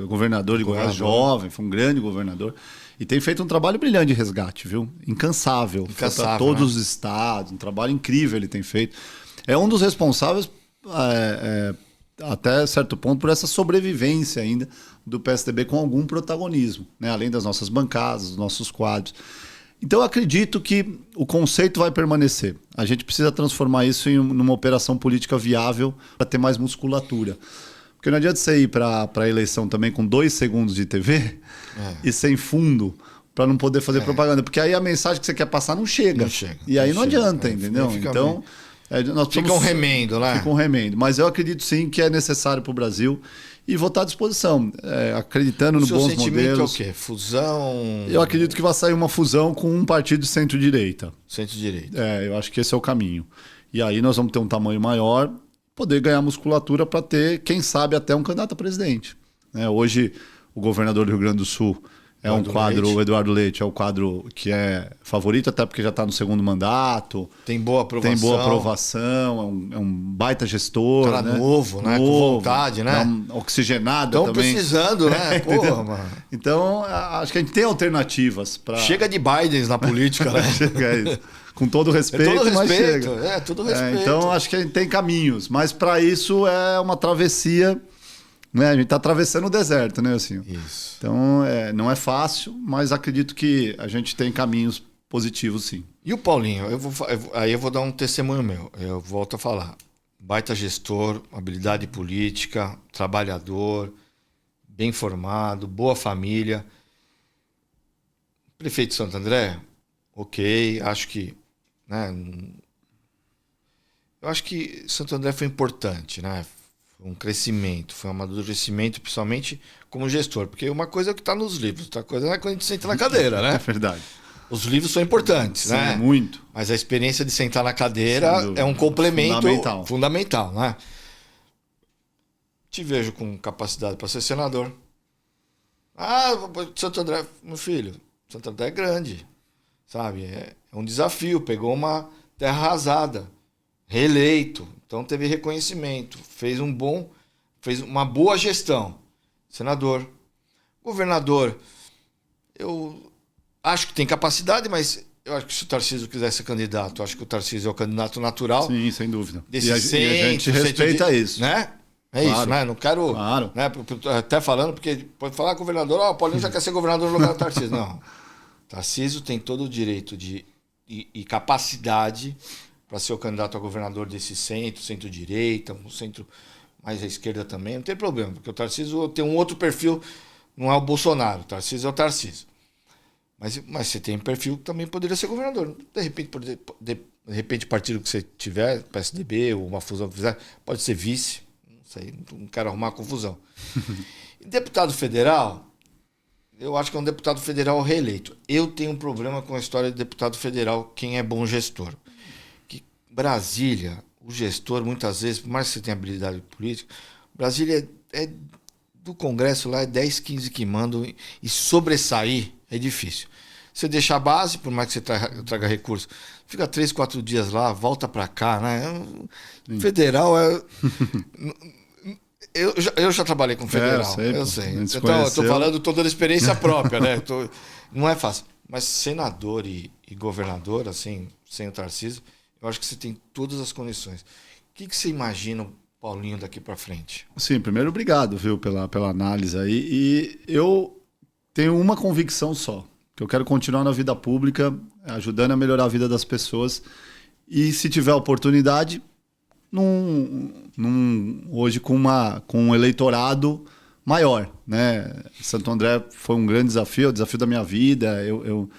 governador de Goiás jovem, foi um grande governador. E tem feito um trabalho brilhante de resgate, viu? Incansável. Para todos os estados, um trabalho incrível ele tem feito. É um dos responsáveis, até certo ponto, por essa sobrevivência ainda do PSDB com algum protagonismo, né? Além das nossas bancadas, dos nossos quadros. Então, eu acredito que o conceito vai permanecer. A gente precisa transformar isso numa operação política viável para ter mais musculatura. Porque não adianta você ir para a eleição também com 2 segundos de TV e sem fundo para não poder fazer propaganda. Porque aí a mensagem que você quer passar não chega. E aí não adianta, entendeu? Então, fica um remendo, né? Fica um remendo. Mas eu acredito sim que é necessário para o Brasil. E vou estar à disposição, acreditando no bons modelos. O seu sentimento é o quê? Fusão? Eu acredito que vai sair uma fusão com um partido de centro-direita. Centro-direita. Eu acho que esse é o caminho. E aí nós vamos ter um tamanho maior, poder ganhar musculatura para ter, quem sabe, até um candidato a presidente. Hoje, o governador do Rio Grande do Sul é um quadro, o Eduardo Leite, é o quadro que é favorito, até porque já está no 2º mandato. Tem boa aprovação, é um baita gestor. Cara novo, né? Com vontade, né? Oxigenado também. Estão precisando, né? Porra, mano. Então, acho que a gente tem alternativas para... Chega de Biden na política, né? Chega isso. Com todo respeito, mas chega. Todo respeito. Então, acho que a gente tem caminhos. Mas para isso é uma travessia... A gente está atravessando o deserto, né, assim. Isso. Então, não é fácil, mas acredito que a gente tem caminhos positivos, sim. E o Paulinho? Aí eu vou dar um testemunho meu. Eu volto a falar. Baita gestor, habilidade política, trabalhador, bem formado, boa família. Prefeito de Santo André? Ok, acho que... Eu acho que Santo André foi importante, né? um crescimento, foi um amadurecimento, principalmente como gestor. Porque uma coisa é o que está nos livros, outra coisa é quando a gente senta na cadeira, né? É verdade. Os livros são importantes, Sim, né? muito. Mas a experiência de sentar na cadeira é um complemento fundamental, né? Te vejo com capacidade para ser senador. Santo André, meu filho, Santo André é grande, sabe? É um desafio, pegou uma terra arrasada, reeleito, então teve reconhecimento, fez uma boa gestão. Senador, governador, eu acho que tem capacidade, mas eu acho que se o Tarcísio quiser ser candidato, eu acho que o Tarcísio é o candidato natural. Sim, sem dúvida. E a gente respeita isso. Né? É claro. Isso, né? Não quero. Claro. Né? Até falando, porque pode falar governador, o Paulinho já quer ser governador no lugar do Tarcísio. Não. Tarcísio tem todo o direito e capacidade para ser o candidato a governador desse centro-direita, um centro mais à esquerda também. Não tem problema, porque o Tarcísio tem um outro perfil, não é o Bolsonaro. O Tarcísio é o Tarcísio. Mas você tem um perfil que também poderia ser governador. De repente, partido que você tiver, PSDB ou uma fusão que fizer, pode ser vice. Não sei, não quero arrumar confusão. E deputado federal, eu acho que é um deputado federal reeleito. Eu tenho um problema com a história de deputado federal, quem é bom gestor. Que Brasília, o gestor, muitas vezes, por mais que você tenha habilidade política, Brasília do Congresso lá é 10, 15 que mandam e sobressair é difícil. Você deixa a base, por mais que você traga recurso, fica 3, 4 dias lá, volta para cá, né? Federal é... Eu já trabalhei com federal, eu sei. Então, eu estou falando toda a experiência própria, né? Não é fácil. Mas senador e governador, assim, sem o Tarcísio, eu acho que você tem todas as condições. O que você imagina, Paulinho, daqui para frente? Sim, primeiro, obrigado, viu, pela análise aí. E eu tenho uma convicção só, que eu quero continuar na vida pública, ajudando a melhorar a vida das pessoas. E se tiver oportunidade, hoje com um eleitorado maior, né? Santo André foi um grande desafio, é o desafio da minha vida. Eu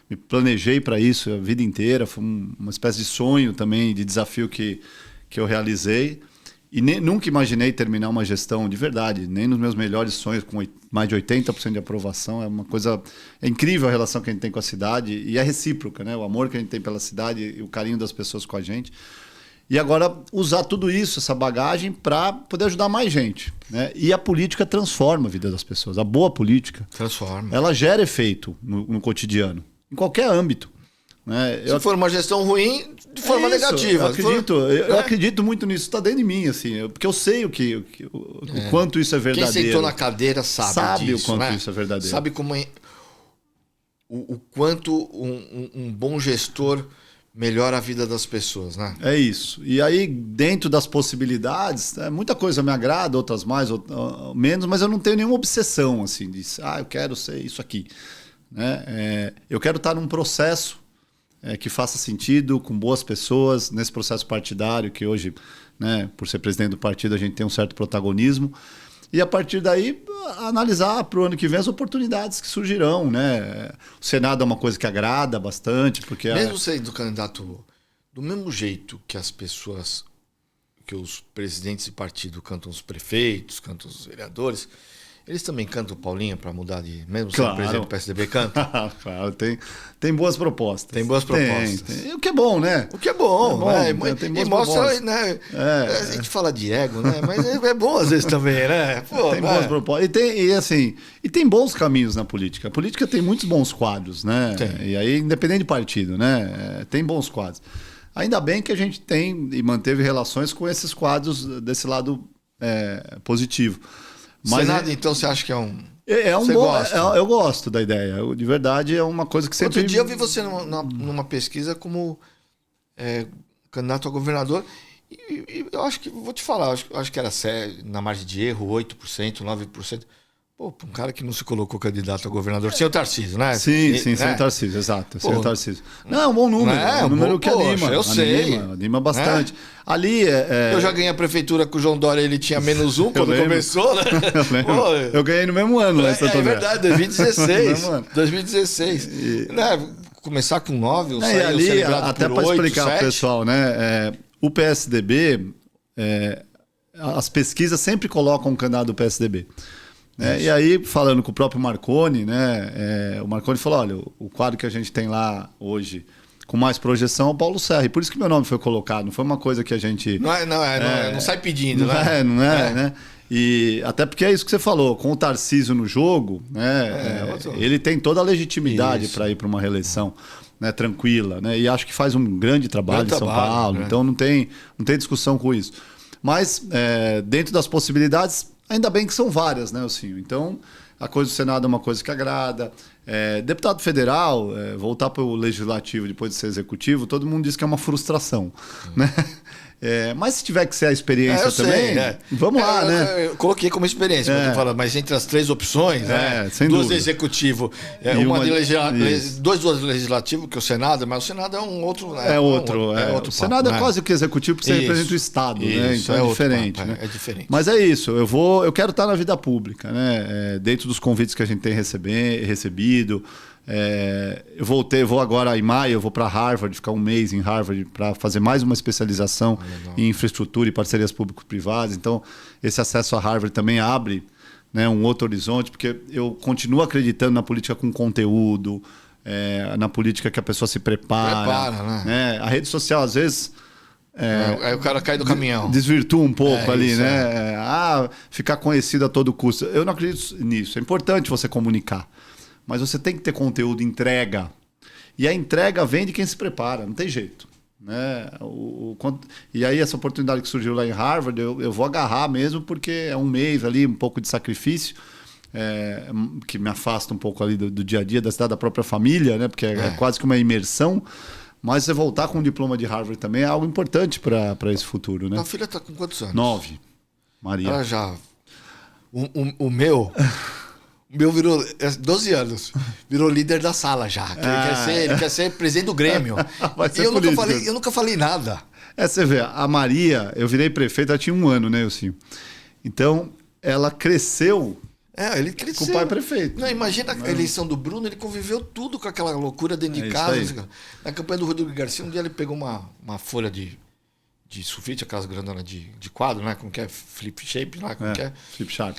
me planejei para isso a vida inteira, foi uma espécie de sonho também, de desafio que eu realizei. E nunca imaginei terminar uma gestão de verdade, nem nos meus melhores sonhos, com mais de 80% de aprovação. É uma coisa incrível a relação que a gente tem com a cidade, e é recíproca, né? O amor que a gente tem pela cidade e o carinho das pessoas com a gente. E agora usar tudo isso, essa bagagem, para poder ajudar mais gente, né? E a política transforma a vida das pessoas. A boa política transforma. Ela gera efeito no cotidiano, em qualquer âmbito. Né? Se for uma gestão ruim, de forma negativa. Eu acredito muito nisso, está dentro de mim, assim, porque eu sei o quanto isso é verdadeiro. Quem sentou na cadeira sabe disso, o quanto né? isso é verdadeiro. Sabe como o quanto um bom gestor melhora a vida das pessoas, né? É isso. E aí, dentro das possibilidades, muita coisa me agrada, outras mais, menos, mas eu não tenho nenhuma obsessão, assim, de eu quero ser isso aqui. Né? Eu quero estar num processo que faça sentido, com boas pessoas, nesse processo partidário, que hoje, né, por ser presidente do partido, a gente tem um certo protagonismo. E a partir daí, analisar para o ano que vem as oportunidades que surgirão. Né? O Senado é uma coisa que agrada bastante. Porque mesmo sendo candidato, do mesmo jeito que as pessoas, que os presidentes de partido cantam os prefeitos, cantam os vereadores, eles também cantam o Paulinho para mudar de... Mesmo sendo presidente do PSDB, canta? Claro, tem boas propostas. Tem boas propostas. Tem. O que é bom, né? O que é bom, né? Tem boas e mostra, propostas. Né? A gente fala de ego, né? Mas é bom às vezes também, né? Pô, tem boas propostas. E tem bons caminhos na política. A política tem muitos bons quadros, né? Tem. E aí, independente de partido, né? Tem bons quadros. Ainda bem que a gente tem e manteve relações com esses quadros desse lado positivo. Mas Senado, então, você acha que é um... Você gosta? Eu gosto da ideia. De verdade, é uma coisa que sempre... Outro dia eu vi você numa pesquisa como candidato a governador e eu acho que... Vou te falar, acho que era na margem de erro, 8%, 9%. Pô, um cara que não se colocou candidato a governador, sem o Tarcísio, né? Sem o Tarcísio, exato. Sem o Tarcísio. Não, é um bom número. É um número que anima. Eu sei. Anima bastante. Ali Eu já ganhei a prefeitura com o João Dória, ele tinha -1 quando começou, né? Eu ganhei no mesmo ano, né? É verdade, 2016. Né? Começar com 9, saiu ali, até para explicar para o pessoal, né? O PSDB as pesquisas sempre colocam um candidato do PSDB. Né? E aí, falando com o próprio Marconi, né, o Marconi falou, olha, o quadro que a gente tem lá hoje com mais projeção é o Paulo Serra. E por isso que meu nome foi colocado. Não foi uma coisa que a gente... Não sai pedindo, não é, né? E até porque é isso que você falou, com o Tarcísio no jogo, né, ele tem toda a legitimidade para ir para uma reeleição, né, tranquila, né? E acho que faz um grande trabalho em São Paulo, então não tem discussão com isso. Mas dentro das possibilidades, ainda bem que são várias, né, Elcinho? Então, a coisa do Senado é uma coisa que agrada. Deputado federal, voltar para o legislativo depois de ser executivo, todo mundo diz que é uma frustração, né? Mas se tiver que ser a experiência também, vamos lá, né? Eu coloquei como experiência, mas entre as 3 opções, duas de executivo, duas legislativo, que o Senado, mas o Senado é um outro... O Senado é quase que executivo, porque você representa o Estado, né? Então é diferente, né? É diferente. Mas é isso, eu quero estar na vida pública, né? Dentro dos convites que a gente tem recebido. Eu vou agora em maio, eu vou para Harvard, ficar um mês em Harvard para fazer mais uma especialização em infraestrutura e parcerias público-privadas. Então, esse acesso a Harvard também abre, né, um outro horizonte, porque eu continuo acreditando na política com conteúdo, na política que a pessoa se prepara, né? A rede social, às vezes... Aí o cara cai do caminhão. Desvirtua um pouco ali, né? Ficar conhecido a todo custo. Eu não acredito nisso. É importante você comunicar. Mas você tem que ter conteúdo, entrega. E a entrega vem de quem se prepara, não tem jeito. Né? E aí essa oportunidade que surgiu lá em Harvard, eu vou agarrar mesmo, porque é um mês ali, um pouco de sacrifício, que me afasta um pouco ali do dia a dia, da cidade, da própria família, né? Porque é quase que uma imersão. Mas você voltar com um diploma de Harvard também é algo importante para esse futuro. Né? A filha está com quantos anos? 9. Maria. Ela já... O meu... O meu virou 12 anos, virou líder da sala já. Ele quer ser presidente do Grêmio. E eu nunca falei nada. Você vê, a Maria, eu virei prefeito, ela tinha 1 ano, né, Elcinho? Então, ela cresceu. Ele cresceu. Com o pai prefeito. Não, imagina a eleição do Bruno, ele conviveu tudo com aquela loucura dentro de casa. Na campanha do Rodrigo Garcia, um dia ele pegou uma folha de sulfite, aquelas grandonas de quadro, né? Como que é? Flip shape lá, como que é? Flip chart.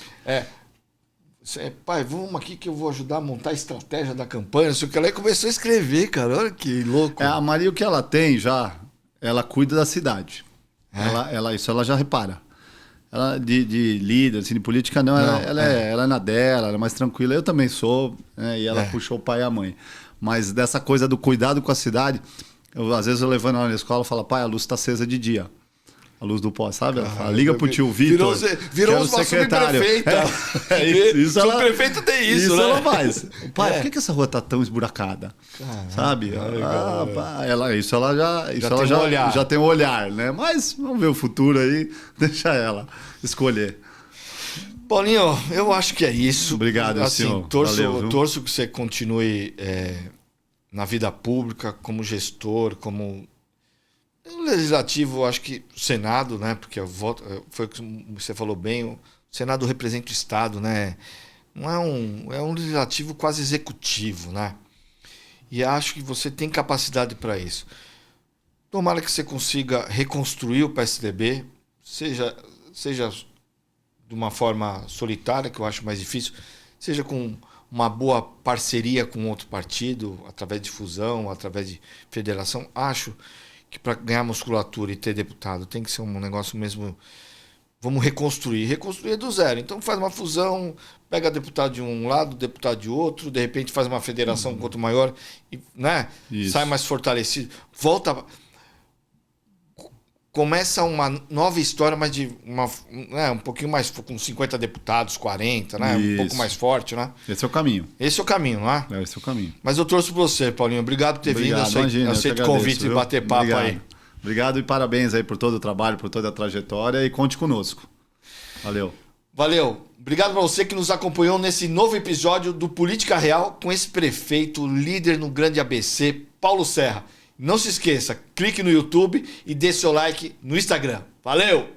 Pai, vamos aqui que eu vou ajudar a montar a estratégia da campanha, não sei o que. Ela começou a escrever, cara. Olha que louco. A Maria, o que ela tem já, ela cuida da cidade. Isso ela já repara. Ela de líder, assim, de política, não. Ela é na dela, ela é mais tranquila. Eu também sou, né? E ela puxou o pai e a mãe. Mas dessa coisa do cuidado com a cidade, às vezes eu levando ela na escola e falo, pai, a luz está acesa de dia. A luz do pó, sabe? Ela fala, liga pro tio Vitor. Virou uma subprefeita. Isso ela, subprefeito tem isso, né? Isso ela faz. Pai, por que essa rua tá tão esburacada? Sabe? Já tem um olhar, né? Mas vamos ver o futuro aí, deixa ela escolher. Paulinho, eu acho que é isso. Obrigado, senhor. Torço que você continue na vida pública, como gestor, como... No legislativo, acho que o Senado, né? Porque foi o que você falou bem, o Senado representa o Estado, né? Não é um legislativo quase executivo, né? E acho que você tem capacidade para isso. Tomara que você consiga reconstruir o PSDB, seja de uma forma solitária, que eu acho mais difícil, seja com uma boa parceria com outro partido, através de fusão, através de federação. Acho que para ganhar musculatura e ter deputado tem que ser um negócio mesmo... Vamos reconstruir. Reconstruir é do zero. Então faz uma fusão, pega deputado de um lado, deputado de outro, de repente faz uma federação com outro maior, e, né? Sai mais fortalecido. Volta... Começa uma nova história, mas um pouquinho mais, com 50 deputados, 40, né? Um pouco mais forte, né? Esse é o caminho. Esse é o caminho, não é? Esse é o caminho. Mas eu torço por você, Paulinho. Obrigado por ter vindo. Aceito o convite e bater papo aí. Obrigado e parabéns aí por todo o trabalho, por toda a trajetória e conte conosco. Valeu. Valeu. Obrigado para você que nos acompanhou nesse novo episódio do Política Real com esse prefeito líder no grande ABC, Paulo Serra. Não se esqueça, clique no YouTube e dê seu like no Instagram. Valeu!